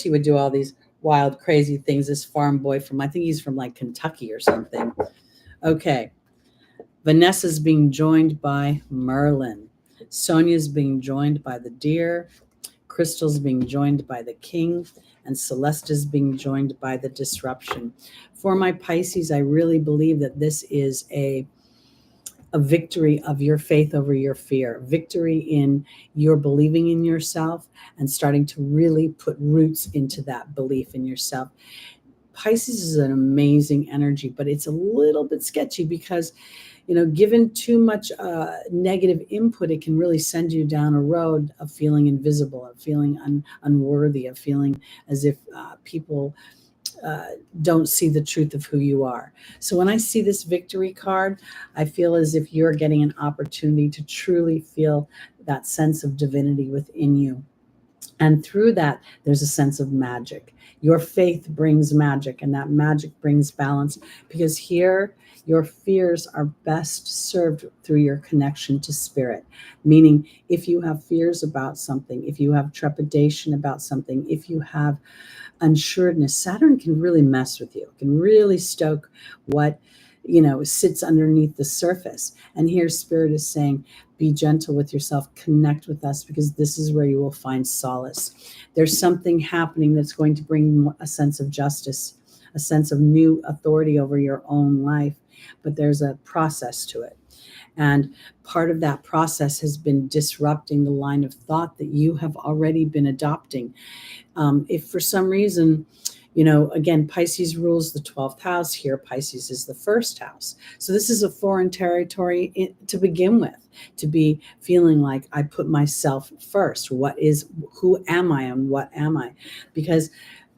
he would do all these wild, crazy things. This farm boy I think he's from like Kentucky or something. Okay. Vanessa's being joined by Merlin. Sonia's being joined by the deer. Crystal's being joined by the king. And Celeste is being joined by the disruption. For my Pisces, I really believe that this is a victory of your faith over your fear, victory in your believing in yourself and starting to really put roots into that belief in yourself. Pisces is an amazing energy, but it's a little bit sketchy because, given too much negative input, it can really send you down a road of feeling invisible, of feeling unworthy, of feeling as if people don't see the truth of who you are. So when I see this victory card, I feel as if you're getting an opportunity to truly feel that sense of divinity within you. And through that, there's a sense of magic. Your faith brings magic, and that magic brings balance, because here your fears are best served through your connection to Spirit. Meaning, if you have fears about something, if you have trepidation about something, if you have unsuredness, Saturn can really mess with you. It can really stoke what sits underneath the surface. And here Spirit is saying, be gentle with yourself, connect with us, because this is where you will find solace. There's something happening that's going to bring a sense of justice, a sense of new authority over your own life, but there's a process to it. And part of that process has been disrupting the line of thought that you have already been adopting. If for some reason, again, Pisces rules the 12th house. Here, Pisces is the first house. So this is a foreign territory to begin with, to be feeling like I put myself first. Who am I and what am I? Because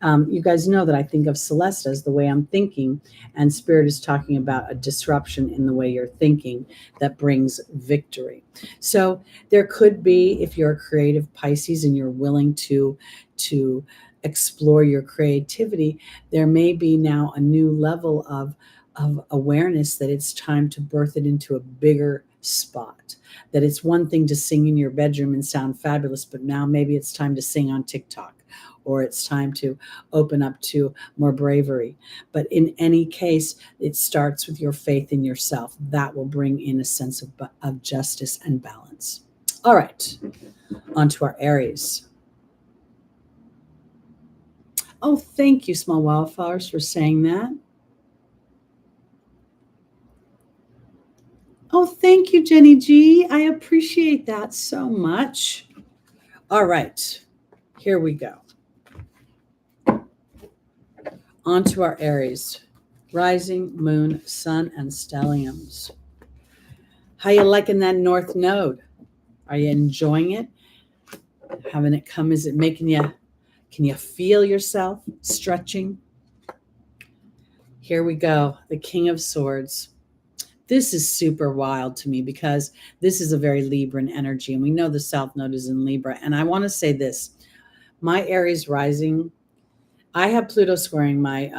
you guys know that I think of Celeste as the way I'm thinking, and Spirit is talking about a disruption in the way you're thinking that brings victory. So there could be, if you're a creative Pisces and you're willing to explore your creativity, there may be now a new level of of awareness that it's time to birth it into a bigger spot. That it's one thing to sing in your bedroom and sound fabulous, but now maybe it's time to sing on TikTok, or it's time to open up to more bravery. But in any case, it starts with your faith in yourself. That will bring in a sense of justice and balance. All right, on to our Aries. Oh, thank you, Small Wildflowers, for saying that. Oh, thank you, Jenny G. I appreciate that so much. All right, here we go. On to our Aries. Rising, moon, sun, and stelliums. How you liking that north node? Are you enjoying it? Having it come, is it making you, can you feel yourself stretching? Here we go, the King of Swords. This is super wild to me because this is a very Libran energy, and we know the South Node is in Libra. And I want to say this, my Aries rising, I have Pluto squaring my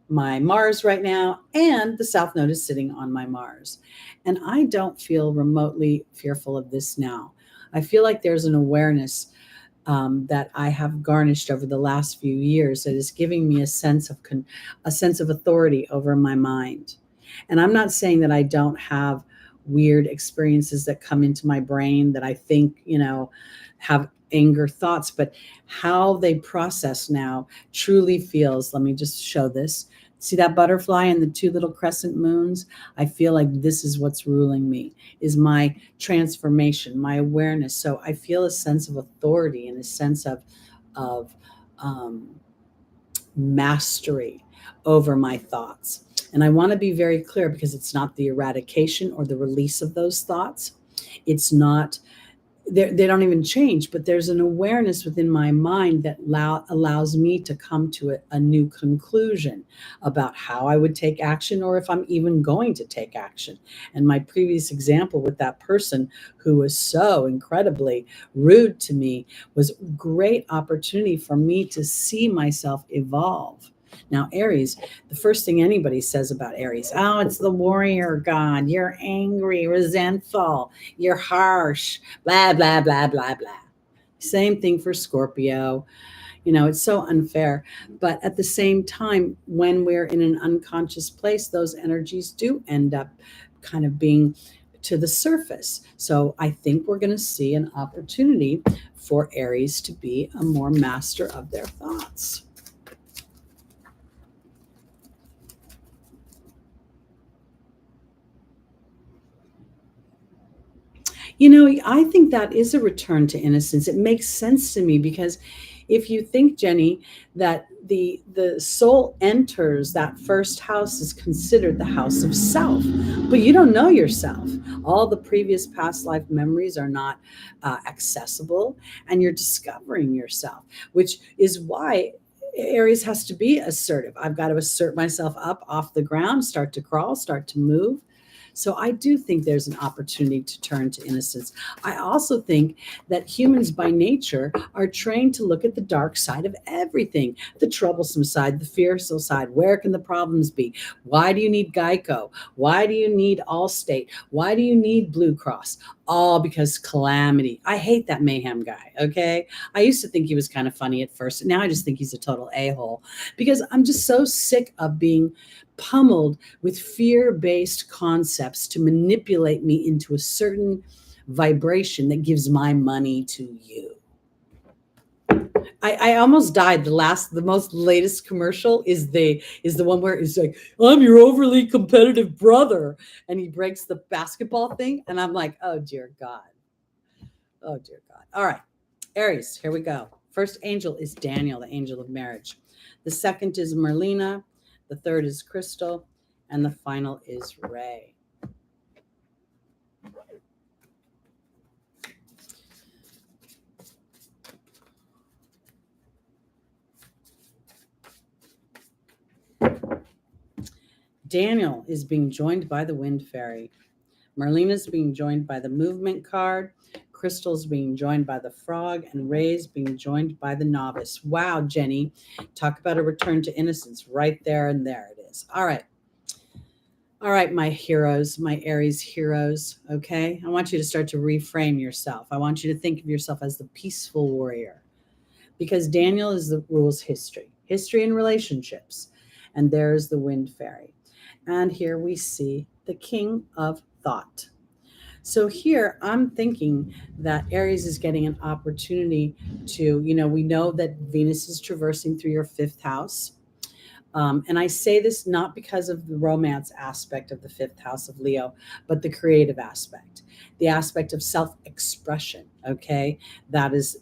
Mars right now, and the South Node is sitting on my Mars. And I don't feel remotely fearful of this now. I feel like there's an awareness that I have garnished over the last few years that is giving me a sense of authority over my mind. And I'm not saying that I don't have weird experiences that come into my brain that I think, have anger thoughts, but how they process now truly feels, let me just show this. See that butterfly and the two little crescent moons? I feel like this is what's ruling me, is my transformation, my awareness. So I feel a sense of authority and a sense of mastery over my thoughts. And I want to be very clear, because it's not the eradication or the release of those thoughts. It's not, they don't even change, but there's an awareness within my mind that allows me to come to a new conclusion about how I would take action, or if I'm even going to take action. And my previous example with that person who was so incredibly rude to me was a great opportunity for me to see myself evolve. Now, Aries, the first thing anybody says about Aries, oh, it's the warrior god. You're angry, resentful, you're harsh, blah, blah, blah, blah, blah. Same thing for Scorpio. It's so unfair. But at the same time, when we're in an unconscious place, those energies do end up kind of being to the surface. So I think we're going to see an opportunity for Aries to be a more master of their thoughts. I think that is a return to innocence. It makes sense to me, because if you think, Jenny, that the soul enters that first house is considered the house of self, but you don't know yourself. All the previous past life memories are not accessible, and you're discovering yourself, which is why Aries has to be assertive. I've got to assert myself up off the ground, start to crawl, start to move. So I do think there's an opportunity to turn to innocence. I also think that humans by nature are trained to look at the dark side of everything, the troublesome side, the fearsome side. Where can the problems be? Why do you need Geico? Why do you need Allstate? Why do you need Blue Cross? All because calamity. I hate that mayhem guy, okay? I used to think he was kind of funny at first, and now I just think he's a total a-hole, because I'm just so sick of being pummeled with fear-based concepts to manipulate me into a certain vibration that gives my money to you. I almost died. The most latest commercial is the one where it's like, I'm your overly competitive brother, and he breaks the basketball thing, and I'm like, oh dear God. Oh dear God. All right, Aries, here we go. First angel is Daniel, the angel of marriage. The second is Merlina. The third is Crystal, and the final is Ray. Daniel is being joined by the Wind Fairy. Merlina's being joined by the Movement card. Crystal's being joined by the Frog, and Ray's being joined by the Novice. Wow, Jenny, talk about a return to innocence right there, and there it is. All right. All right, my heroes, my Aries heroes, okay? I want you to start to reframe yourself. I want you to think of yourself as the peaceful warrior, because Daniel is the rules history and relationships. And there's the wind fairy. And here we see the king of thought. So here I'm thinking that Aries is getting an opportunity to, we know that Venus is traversing through your fifth house. And I say this not because of the romance aspect of the fifth house of Leo, but the creative aspect, the aspect of self-expression. Okay, that is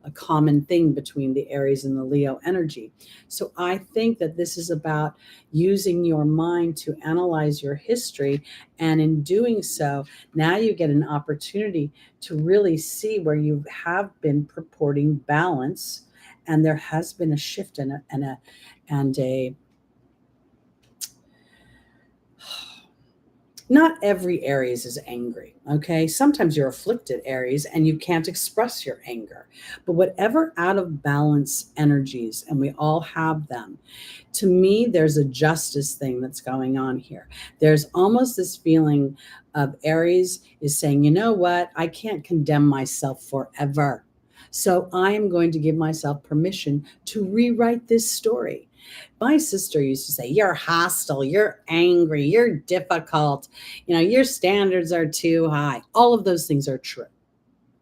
a common thing between the Aries and the Leo energy. So I think that this is about using your mind to analyze your history, and in doing so, now you get an opportunity to really see where you have been purporting balance, and there has been a shift and a not every Aries is angry, okay? Sometimes you're afflicted, Aries, and you can't express your anger. But whatever out of balance energies, and we all have them, to me, there's a justice thing that's going on here. There's almost this feeling of Aries is saying, you know what? I can't condemn myself forever. So I am going to give myself permission to rewrite this story. My sister used to say, you're hostile, you're angry, you're difficult, your standards are too high. All of those things are true.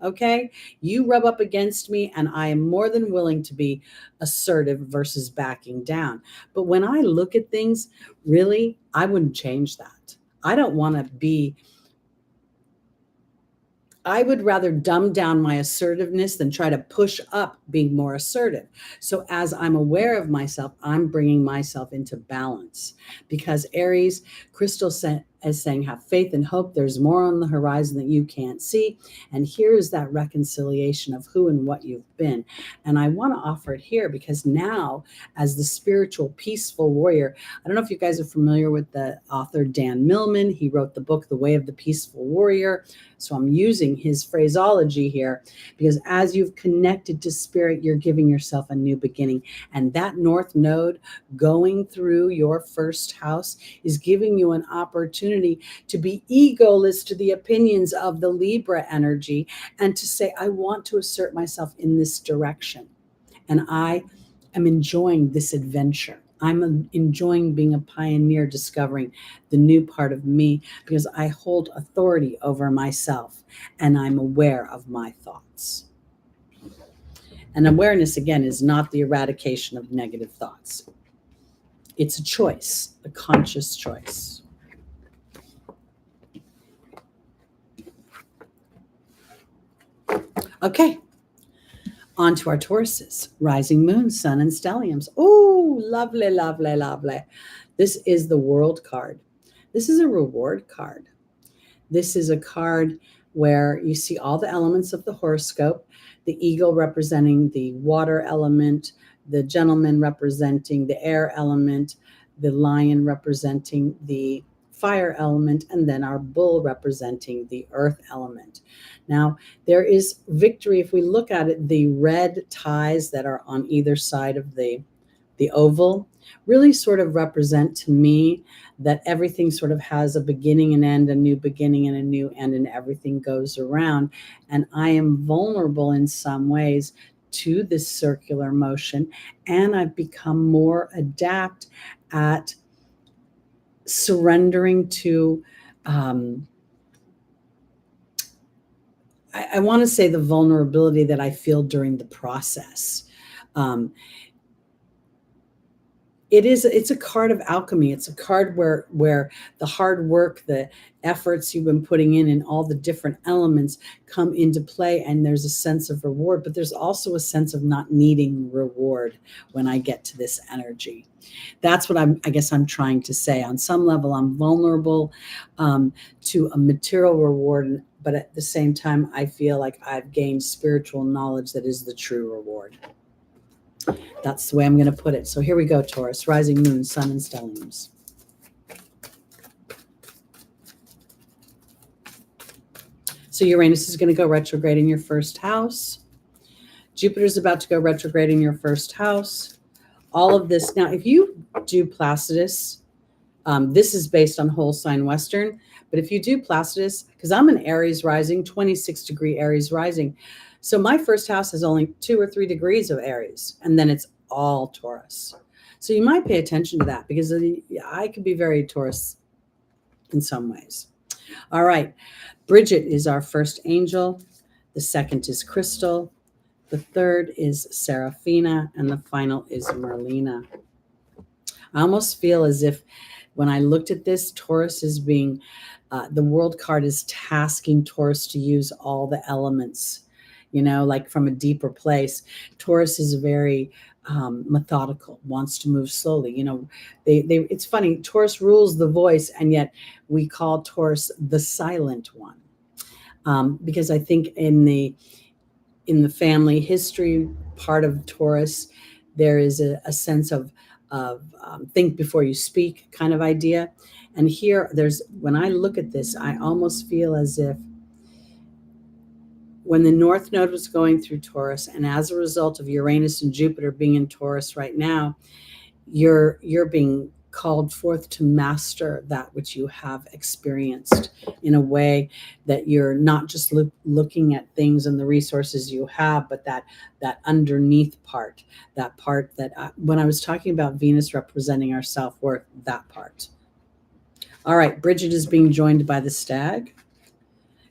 Okay. You rub up against me, and I am more than willing to be assertive versus backing down. But when I look at things, really, I wouldn't change that. I don't want to be I would rather dumb down my assertiveness than try to push up being more assertive. So as I'm aware of myself, I'm bringing myself into balance, because Aries, Crystal is saying, have faith and hope. There's more on the horizon that you can't see. And here is that reconciliation of who and what you've been. And I want to offer it here because now, as the spiritual, peaceful warrior, I don't know if you guys are familiar with the author Dan Millman. He wrote the book, The Way of the Peaceful Warrior. So I'm using his phraseology here because as you've connected to spirit, you're giving yourself a new beginning. And that North Node going through your first house is giving you an opportunity to be egoless to the opinions of the Libra energy and to say, I want to assert myself in this direction. And I am enjoying this adventure. I'm enjoying being a pioneer, discovering the new part of me because I hold authority over myself and I'm aware of my thoughts. And awareness, again, is not the eradication of negative thoughts. It's a choice, a conscious choice. Okay. On to our Tauruses, rising moon, sun, and stelliums. Oh, lovely, lovely, lovely. This is the world card. This is a reward card. This is a card where you see all the elements of the horoscope, the eagle representing the water element, the gentleman representing the air element, the lion representing the fire element, and then our bull representing the earth element. Now, there is victory. If we look at it, the red ties that are on either side of the oval really sort of represent to me that everything sort of has a beginning and end, a new beginning and a new end, and everything goes around. And I am vulnerable in some ways to this circular motion, and I've become more adept at surrendering to I want to say the vulnerability that I feel during the process. It's a card of alchemy. It's a card where the hard work, the efforts you've been putting in and all the different elements come into play, and there's a sense of reward, but there's also a sense of not needing reward when I get to this energy. That's what I guess I'm trying to say. On some level, I'm vulnerable to a material reward, but at the same time, I feel like I've gained spiritual knowledge that is the true reward. That's the way I'm going to put it. So here we go, Taurus, rising moon, sun, and stelliums. So Uranus is going to go retrograde in your first house. Jupiter's about to go retrograde in your first house. All of this. Now, if you do Placidus This is based on whole sign Western, but if you do Placidus, because I'm an Aries rising, 26-degree Aries rising, so my first house has only 2 or 3 degrees of Aries, and then it's all Taurus. So you might pay attention to that, because I could be very Taurus in some ways. All right, Bridget is our first angel. The second is Crystal. The third is Seraphina, and the final is Merlina. I almost feel as if when I looked at this, Taurus is being, the world card is tasking Taurus to use all the elements, like from a deeper place. Taurus is very methodical, wants to move slowly. It's funny, Taurus rules the voice, and yet we call Taurus the silent one. Because I think in the family history part of Taurus, there is a sense of think before you speak kind of idea. And here, when I look at this, I almost feel as if when the North Node was going through Taurus, and as a result of Uranus and Jupiter being in Taurus right now, you're being called forth to master that which you have experienced in a way that you're not just looking at things and the resources you have, but that underneath part, that part that when I was talking about Venus representing our self-worth, that part. All right, Bridget is being joined by the Stag.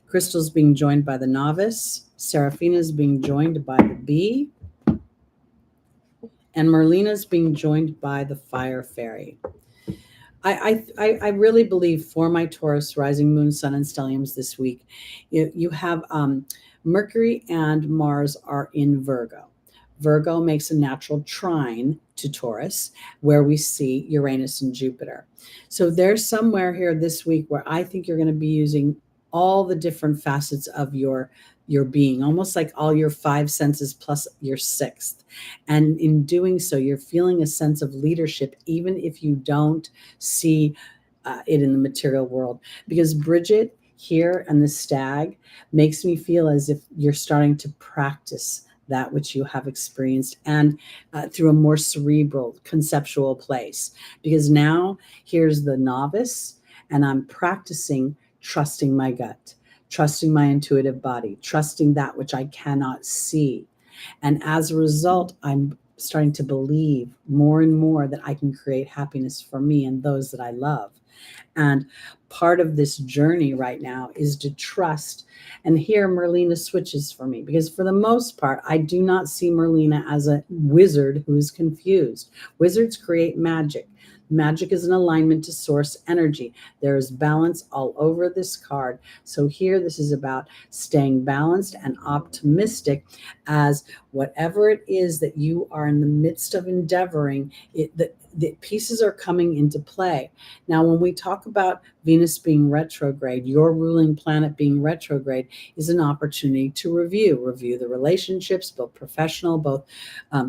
Crystal's being joined by the Novice. Seraphina is being joined by the Bee. And Merlina's being joined by the Fire Fairy. I really believe for my Taurus, rising, moon, sun, and stelliums this week, you have Mercury and Mars are in Virgo. Virgo makes a natural trine to Taurus, where we see Uranus and Jupiter. So there's somewhere here this week where I think you're going to be using all the different facets of your being, almost like all your 5 senses plus your 6th. And in doing so, you're feeling a sense of leadership, even if you don't see it in the material world. Because Bridget here and the Stag makes me feel as if you're starting to practice that which you have experienced, and through a more cerebral, conceptual place. Because now here's the Novice, and I'm practicing trusting my gut, trusting my intuitive body, trusting that which I cannot see. And as a result, I'm starting to believe more and more that I can create happiness for me and those that I love. And part of this journey right now is to trust. And here Merlina switches for me, because for the most part, I do not see Merlina as a wizard who is confused. Wizards create magic. Magic is an alignment to source energy. There is balance all over this card. So here, this is about staying balanced and optimistic, as whatever it is that you are in the midst of endeavoring, the pieces are coming into play. Now, when we talk about Venus being retrograde, your ruling planet being retrograde is an opportunity to review the relationships, both professional, both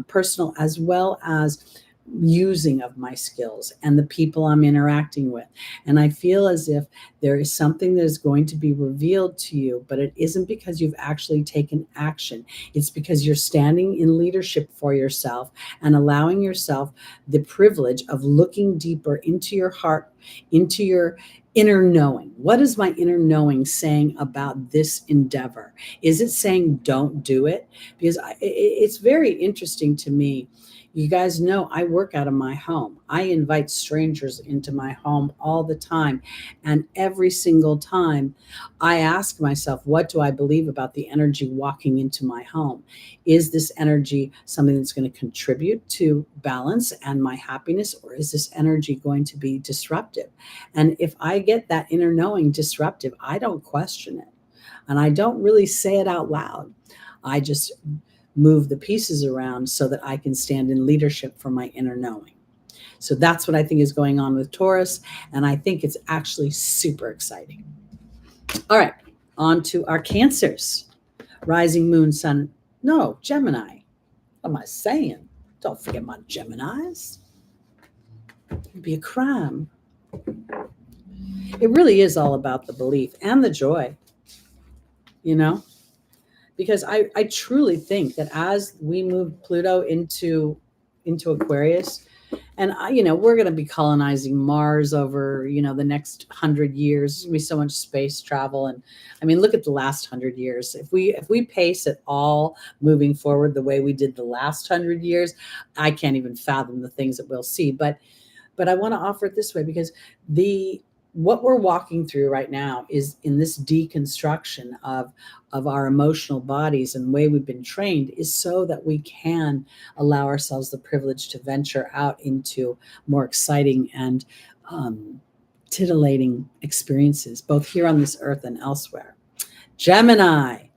personal, as well as using of my skills and the people I'm interacting with. And I feel as if there is something that is going to be revealed to you, but it isn't because you've actually taken action. It's because you're standing in leadership for yourself and allowing yourself the privilege of looking deeper into your heart, into your inner knowing. What is my inner knowing saying about this endeavor? Is it saying don't do it? Because it's very interesting to me. You guys know I work out of my home. I invite strangers into my home all the time. And every single time I ask myself, what do I believe about the energy walking into my home? Is this energy something that's going to contribute to balance and my happiness, or is this energy going to be disruptive? And if I get that inner knowing disruptive, I don't question it. And I don't really say it out loud. I just move the pieces around so that I can stand in leadership for my inner knowing. So that's what I think is going on with Taurus. And I think it's actually super exciting. All right, on to our Cancers. Rising, moon, sun. No, Gemini. What am I saying? Don't forget my Geminis. It'd be a crime. It really is all about the belief and the joy, because I truly think that as we move Pluto into Aquarius, And we're going to be colonizing Mars over, the next 100 years. There's going to be so much space travel. And I mean, look at the last 100 years. If we pace it all moving forward the way we did the last 100 years, I can't even fathom the things that we'll see. But I want to offer it this way, because what we're walking through right now is in this deconstruction of our emotional bodies and the way we've been trained, is so that we can allow ourselves the privilege to venture out into more exciting and titillating experiences, both here on this earth and elsewhere. Gemini,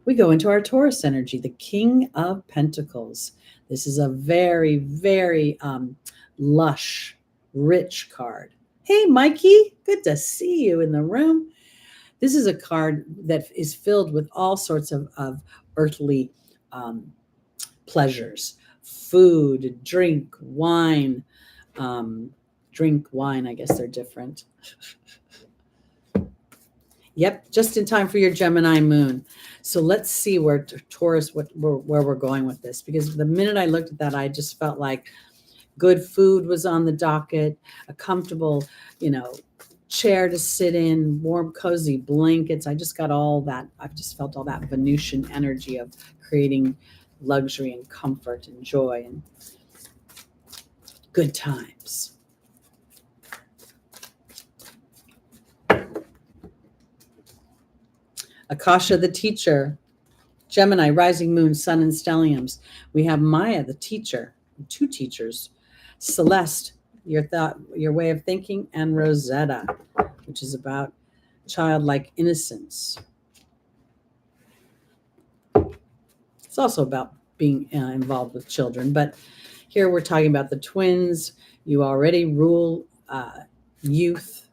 we go into our Taurus energy, the King of Pentacles. This is a very, very lush, rich card. Hey, Mikey, good to see you in the room. This is a card that is filled with all sorts of earthly pleasures: food, drink, wine. Drink wine, I guess they're different. Yep, just in time for your Gemini moon. So let's see where Taurus, where we're going with this. Because the minute I looked at that, I just felt like good food was on the docket, a comfortable, chair to sit in, warm, cozy blankets. I just got all that. I've just felt all that Venusian energy of creating luxury and comfort and joy and good times. Akasha, the teacher. Gemini, rising moon, sun, and stelliums. We have Maya, the teacher, two teachers. Celeste, your thought, your way of thinking, and Rosetta, which is about childlike innocence. It's also about being involved with children, but here we're talking about the twins. You already rule youth,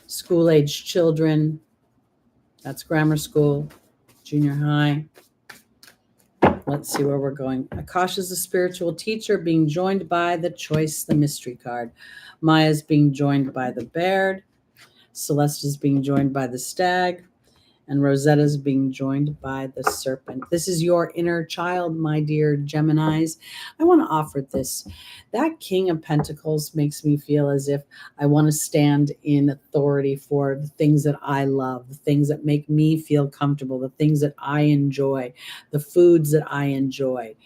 school-age children. That's grammar school, junior high. Let's see where we're going. Akasha is a spiritual teacher, being joined by the choice, the mystery card. Maya is being joined by the bear. Celeste is being joined by the stag. And Rosetta is being joined by the serpent. This is your inner child, my dear Geminis. I want to offer this. That King of Pentacles makes me feel as if I want to stand in authority for the things that I love, the things that make me feel comfortable, the things that I enjoy, the foods that I enjoy,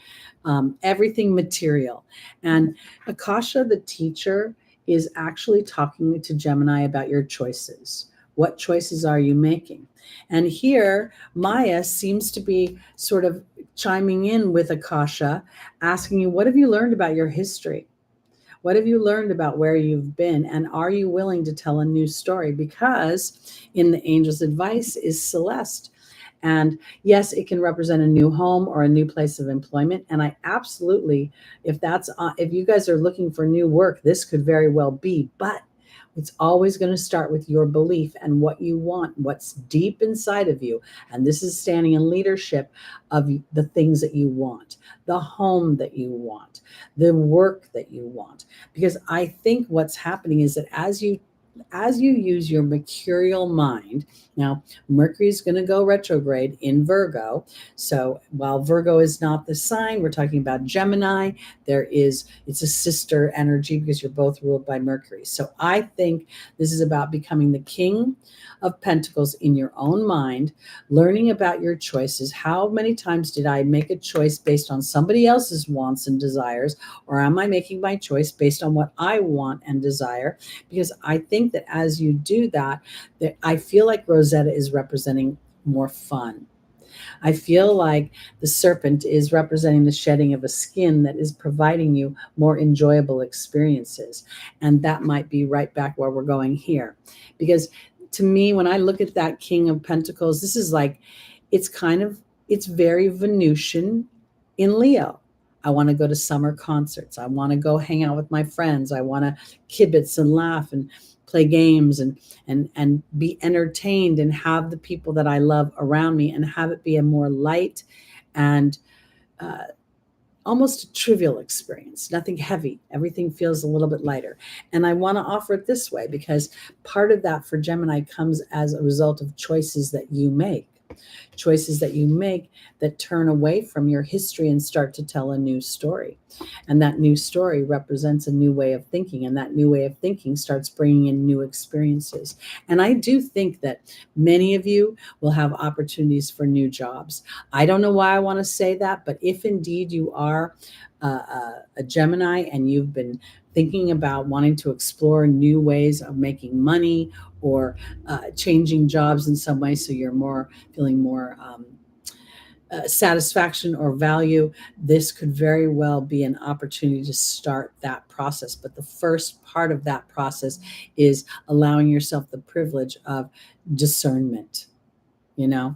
everything material. And Akasha, the teacher, is actually talking to Gemini about your choices. What choices are you making? And here, Maya seems to be sort of chiming in with Akasha, asking you, what have you learned about your history? What have you learned about where you've been? And are you willing to tell a new story? Because in the angel's advice is Celeste. And yes, it can represent a new home or a new place of employment. And I absolutely, if you guys are looking for new work, this could very well be. But it's always going to start with your belief and what you want, what's deep inside of you. And this is standing in leadership of the things that you want, the home that you want, the work that you want. Because I think what's happening is that as you use your mercurial mind, now Mercury is going to go retrograde in Virgo. So while Virgo is not the sign, we're talking about Gemini. It's a sister energy because you're both ruled by Mercury. So I think this is about becoming the King of Pentacles in your own mind, learning about your choices. How many times did I make a choice based on somebody else's wants and desires, or am I making my choice based on what I want and desire? Because I think that as you do that I feel like Rosetta is representing more fun. I feel like the serpent is representing the shedding of a skin that is providing you more enjoyable experiences. And that might be right back where we're going here. Because to me, when I look at that King of Pentacles, this is like, it's very Venusian in Leo. I want to go to summer concerts. I want to go hang out with my friends. I want to kibitz and laugh and play games and be entertained and have the people that I love around me and have it be a more light and almost a trivial experience, nothing heavy. Everything feels a little bit lighter. And I want to offer it this way because part of that for Gemini comes as a result of choices that you make. choices that you make that turn away from your history and start to tell a new story. And that new story represents a new way of thinking, and that new way of thinking starts bringing in new experiences. And I do think that many of you will have opportunities for new jobs. I don't know why I want to say that, but if indeed you are a Gemini and you've been thinking about wanting to explore new ways of making money or changing jobs in some way so you're feeling more satisfaction or value, this could very well be an opportunity to start that process. But the first part of that process is allowing yourself the privilege of discernment. You know,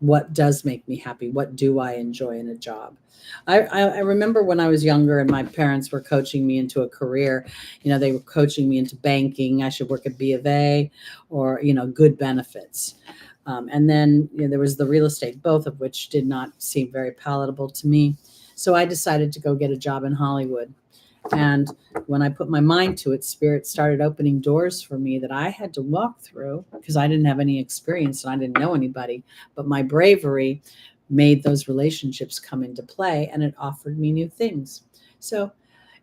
what does make me happy? What do I enjoy in a job? I remember when I was younger and my parents were coaching me into a career, they were coaching me into banking. I should work at B of A or, good benefits. And then there was the real estate, both of which did not seem very palatable to me. So I decided to go get a job in Hollywood. And when I put my mind to it, Spirit started opening doors for me that I had to walk through because I didn't have any experience and I didn't know anybody. But my bravery made those relationships come into play, and it offered me new things. So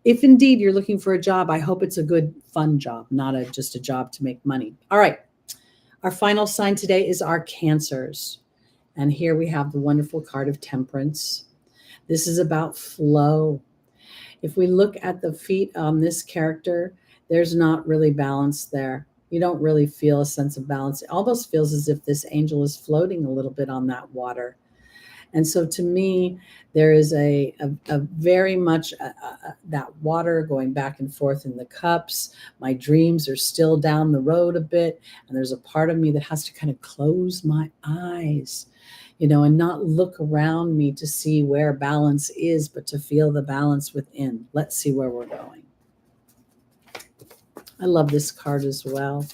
if indeed you're looking for a job, I hope it's a good, fun job, not just a job to make money. All right. Our final sign today is our Cancers. And here we have the wonderful card of Temperance. This is about flow. If we look at the feet on this character, there's not really balance there. You don't really feel a sense of balance. It almost feels as if this angel is floating a little bit on that water. And so to me, there is a very much that water going back and forth in the cups. My dreams are still down the road a bit. And there's a part of me that has to kind of close my eyes, and not look around me to see where balance is, but to feel the balance within. Let's see where we're going. I love this card as well.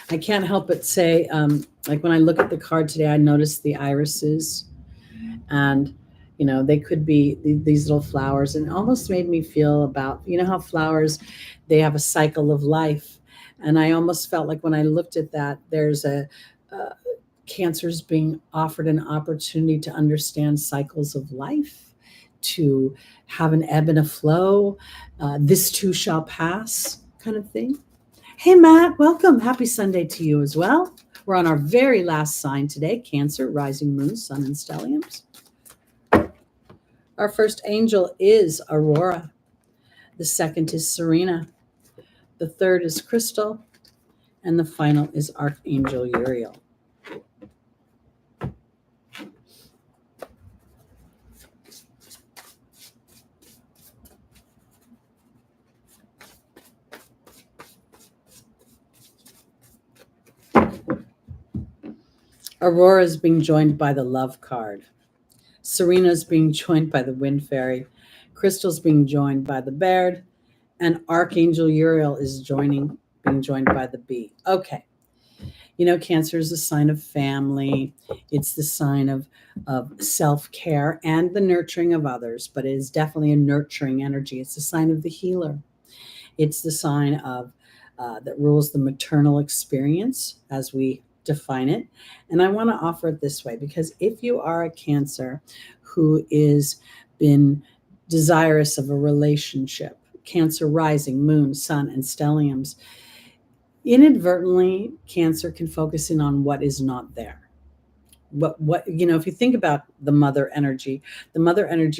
I can't help but say, like when I look at the card today, I noticed the irises, and they could be these little flowers, and it almost made me feel about, how flowers, they have a cycle of life. And I almost felt like when I looked at that, there's Cancers being offered an opportunity to understand cycles of life, to have an ebb and a flow. This too shall pass kind of thing. Hey, Matt, welcome. Happy Sunday to you as well. We're on our very last sign today, Cancer, rising moon, sun, and stelliums. Our first angel is Aurora. The second is Serena. The third is Crystal. And the final is Archangel Uriel. Aurora is being joined by the Love card. Serena is being joined by the Wind Fairy. Crystal's being joined by the Baird. And Archangel Uriel is being joined by the Bee. Okay. Cancer is a sign of family. It's the sign of self-care and the nurturing of others, but it is definitely a nurturing energy. It's the sign of the healer. It's the sign of that rules the maternal experience as we define it. And I want to offer it this way, because if you are a Cancer who is been desirous of a relationship, Cancer rising, moon, sun, and stelliums, inadvertently, Cancer can focus in on what is not there. What if you think about the mother energy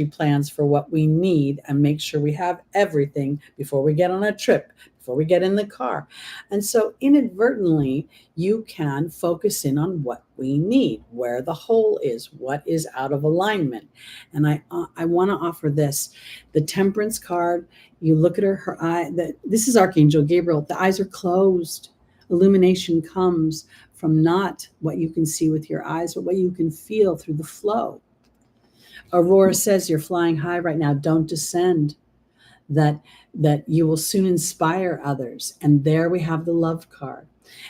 plans for what we need and make sure we have everything before we get on a trip, before we get in the car. And so inadvertently, you can focus in on what we need, where the hole is, what is out of alignment. And I want to offer this. The Temperance card, you look at her eye, this is Archangel Gabriel. The eyes are closed. Illumination comes from not what you can see with your eyes, but what you can feel through the flow. Aurora says you're flying high right now. Don't descend. That you will soon inspire others. And there we have the Love card.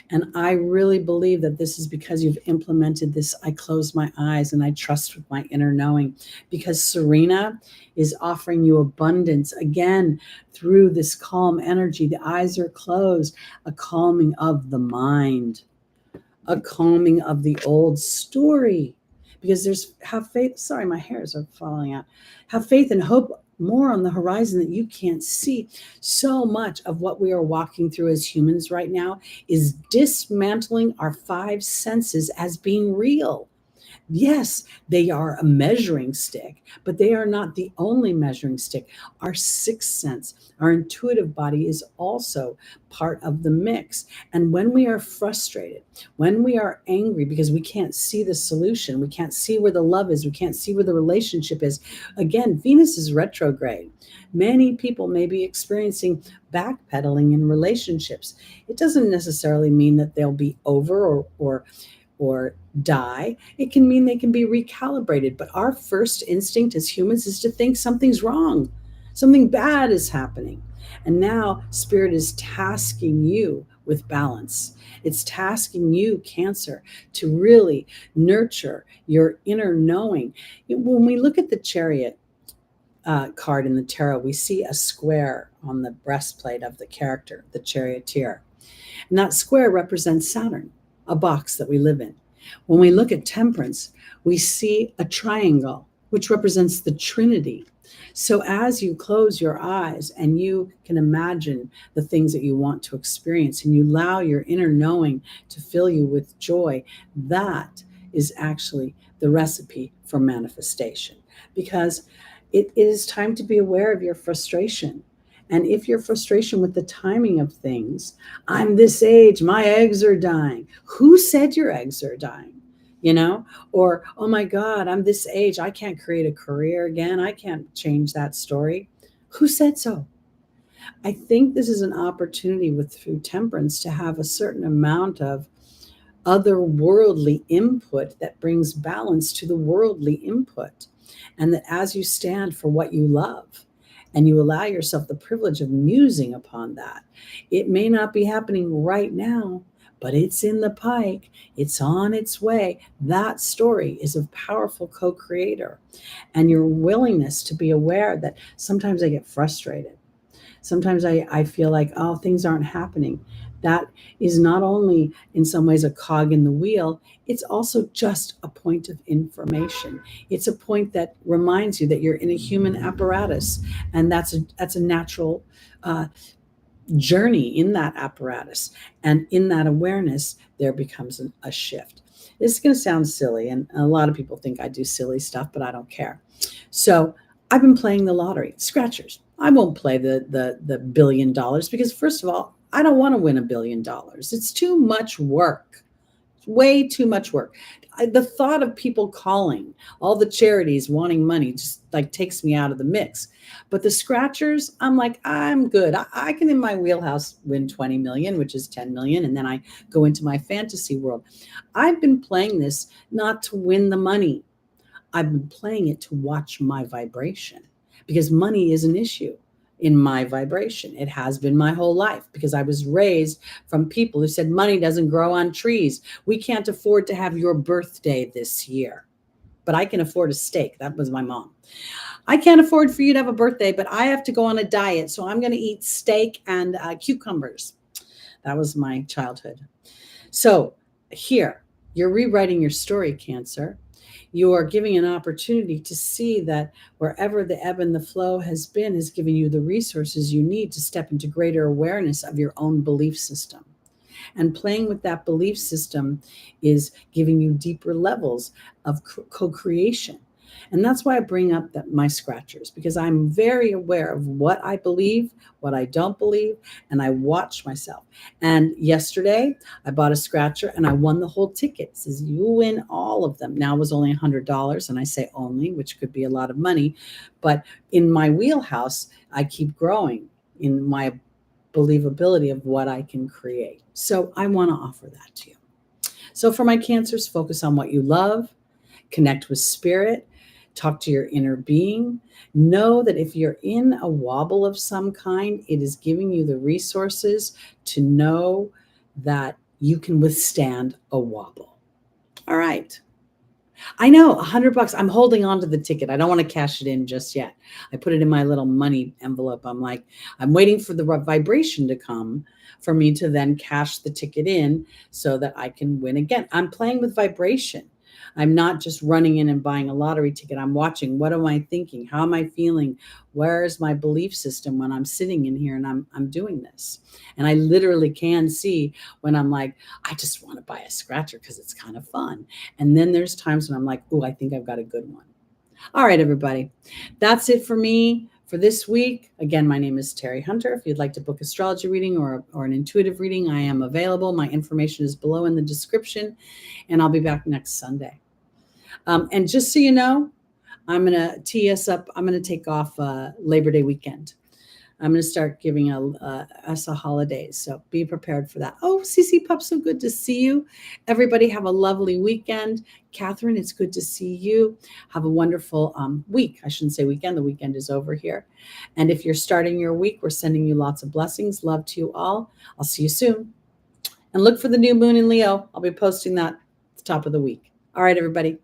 And I really believe that this is because you've implemented this. I close my eyes and I trust with my inner knowing, because Serena is offering you abundance again through this calm energy. The eyes are closed, a calming of the mind, a calming of the old story. Because have faith. Sorry, my hairs are falling out. Have faith and hope more on the horizon that you can't see. So much of what we are walking through as humans right now is dismantling our five senses as being real. Yes, they are a measuring stick, but they are not the only measuring stick. Our sixth sense, our intuitive body, is also part of the mix. And when we are frustrated, when we are angry because we can't see the solution, we can't see where the love is, we can't see where the relationship is. Again, Venus is retrograde. Many people may be experiencing backpedaling in relationships. It doesn't necessarily mean that they'll be over or die. It can mean they can be recalibrated. But our first instinct as humans is to think something's wrong, something bad is happening. And now Spirit is tasking you with balance. It's tasking you, Cancer, to really nurture your inner knowing. When we look at the Chariot card in the tarot, we see a square on the breastplate of the character, the charioteer. And that square represents Saturn, a box that we live in. When we look at Temperance, we see a triangle, which represents the Trinity. So as you close your eyes and you can imagine the things that you want to experience and you allow your inner knowing to fill you with joy, that is actually the recipe for manifestation. Because it is time to be aware of your frustration. And if your frustration with the timing of things, I'm this age, my eggs are dying. Who said your eggs are dying? Or, oh my God, I'm this age, I can't create a career again. I can't change that story. Who said so? I think this is an opportunity through Temperance to have a certain amount of otherworldly input that brings balance to the worldly input. And that as you stand for what you love, and you allow yourself the privilege of musing upon that, it may not be happening right now, but it's in the pike. It's on its way. That story is a powerful co-creator. And your willingness to be aware that sometimes I get frustrated. Sometimes I feel like, oh, things aren't happening. That is not only in some ways a cog in the wheel, it's also just a point of information. It's a point that reminds you that you're in a human apparatus, and that's a natural journey in that apparatus. And in that awareness, there becomes a shift. This is going to sound silly, and a lot of people think I do silly stuff, but I don't care. So I've been playing the lottery, scratchers. I won't play the $1 billion because, first of all, I don't want to win $1 billion. It's too much work. Way too much work. The thought of people calling, all the charities wanting money, just like takes me out of the mix. But the scratchers, I'm like, I'm good. I can in my wheelhouse win 20 million, which is 10 million. And then I go into my fantasy world. I've been playing this not to win the money. I've been playing it to watch my vibration, because money is an issue in my vibration. It has been my whole life, because I was raised from people who said money doesn't grow on trees. We can't afford to have your birthday this year, but I can afford a steak. That was my mom. I can't afford for you to have a birthday, but I have to go on a diet. So I'm going to eat steak and cucumbers. That was my childhood. So here, you're rewriting your story, Cancer. You are giving an opportunity to see that wherever the ebb and the flow has been has given you the resources you need to step into greater awareness of your own belief system. And playing with that belief system is giving you deeper levels of co-creation. And that's why I bring up my scratchers, because I'm very aware of what I believe, what I don't believe, and I watch myself. And yesterday I bought a scratcher and I won the whole ticket. It says you win all of them. Now it was only $100, and I say only, which could be a lot of money. But in my wheelhouse, I keep growing in my believability of what I can create. So I want to offer that to you. So for my Cancers, focus on what you love, connect with spirit, talk to your inner being. Know that if you're in a wobble of some kind, it is giving you the resources to know that you can withstand a wobble. All right. I know, $100. I'm holding on to the ticket. I don't want to cash it in just yet. I put it in my little money envelope. I'm like, I'm waiting for the vibration to come for me to then cash the ticket in so that I can win again. I'm playing with vibration. I'm not just running in and buying a lottery ticket. I'm watching, what am I thinking? How am I feeling? Where is my belief system when I'm sitting in here and I'm doing this? And I literally can see when I'm like, I just want to buy a scratcher because it's kind of fun. And then there's times when I'm like, oh, I think I've got a good one. All right, everybody. That's it for me for this week. Again, my name is Teri Hunter. If you'd like to book astrology reading or an intuitive reading, I am available. My information is below in the description, and I'll be back next Sunday. And just so you know, I'm going to tee us up. I'm going to take off Labor Day weekend. I'm going to start giving us a holiday. So be prepared for that. Oh, CC Pup, so good to see you. Everybody have a lovely weekend. Catherine, it's good to see you. Have a wonderful week. I shouldn't say weekend. The weekend is over here. And if you're starting your week, we're sending you lots of blessings. Love to you all. I'll see you soon. And look for the new moon in Leo. I'll be posting that at the top of the week. All right, everybody.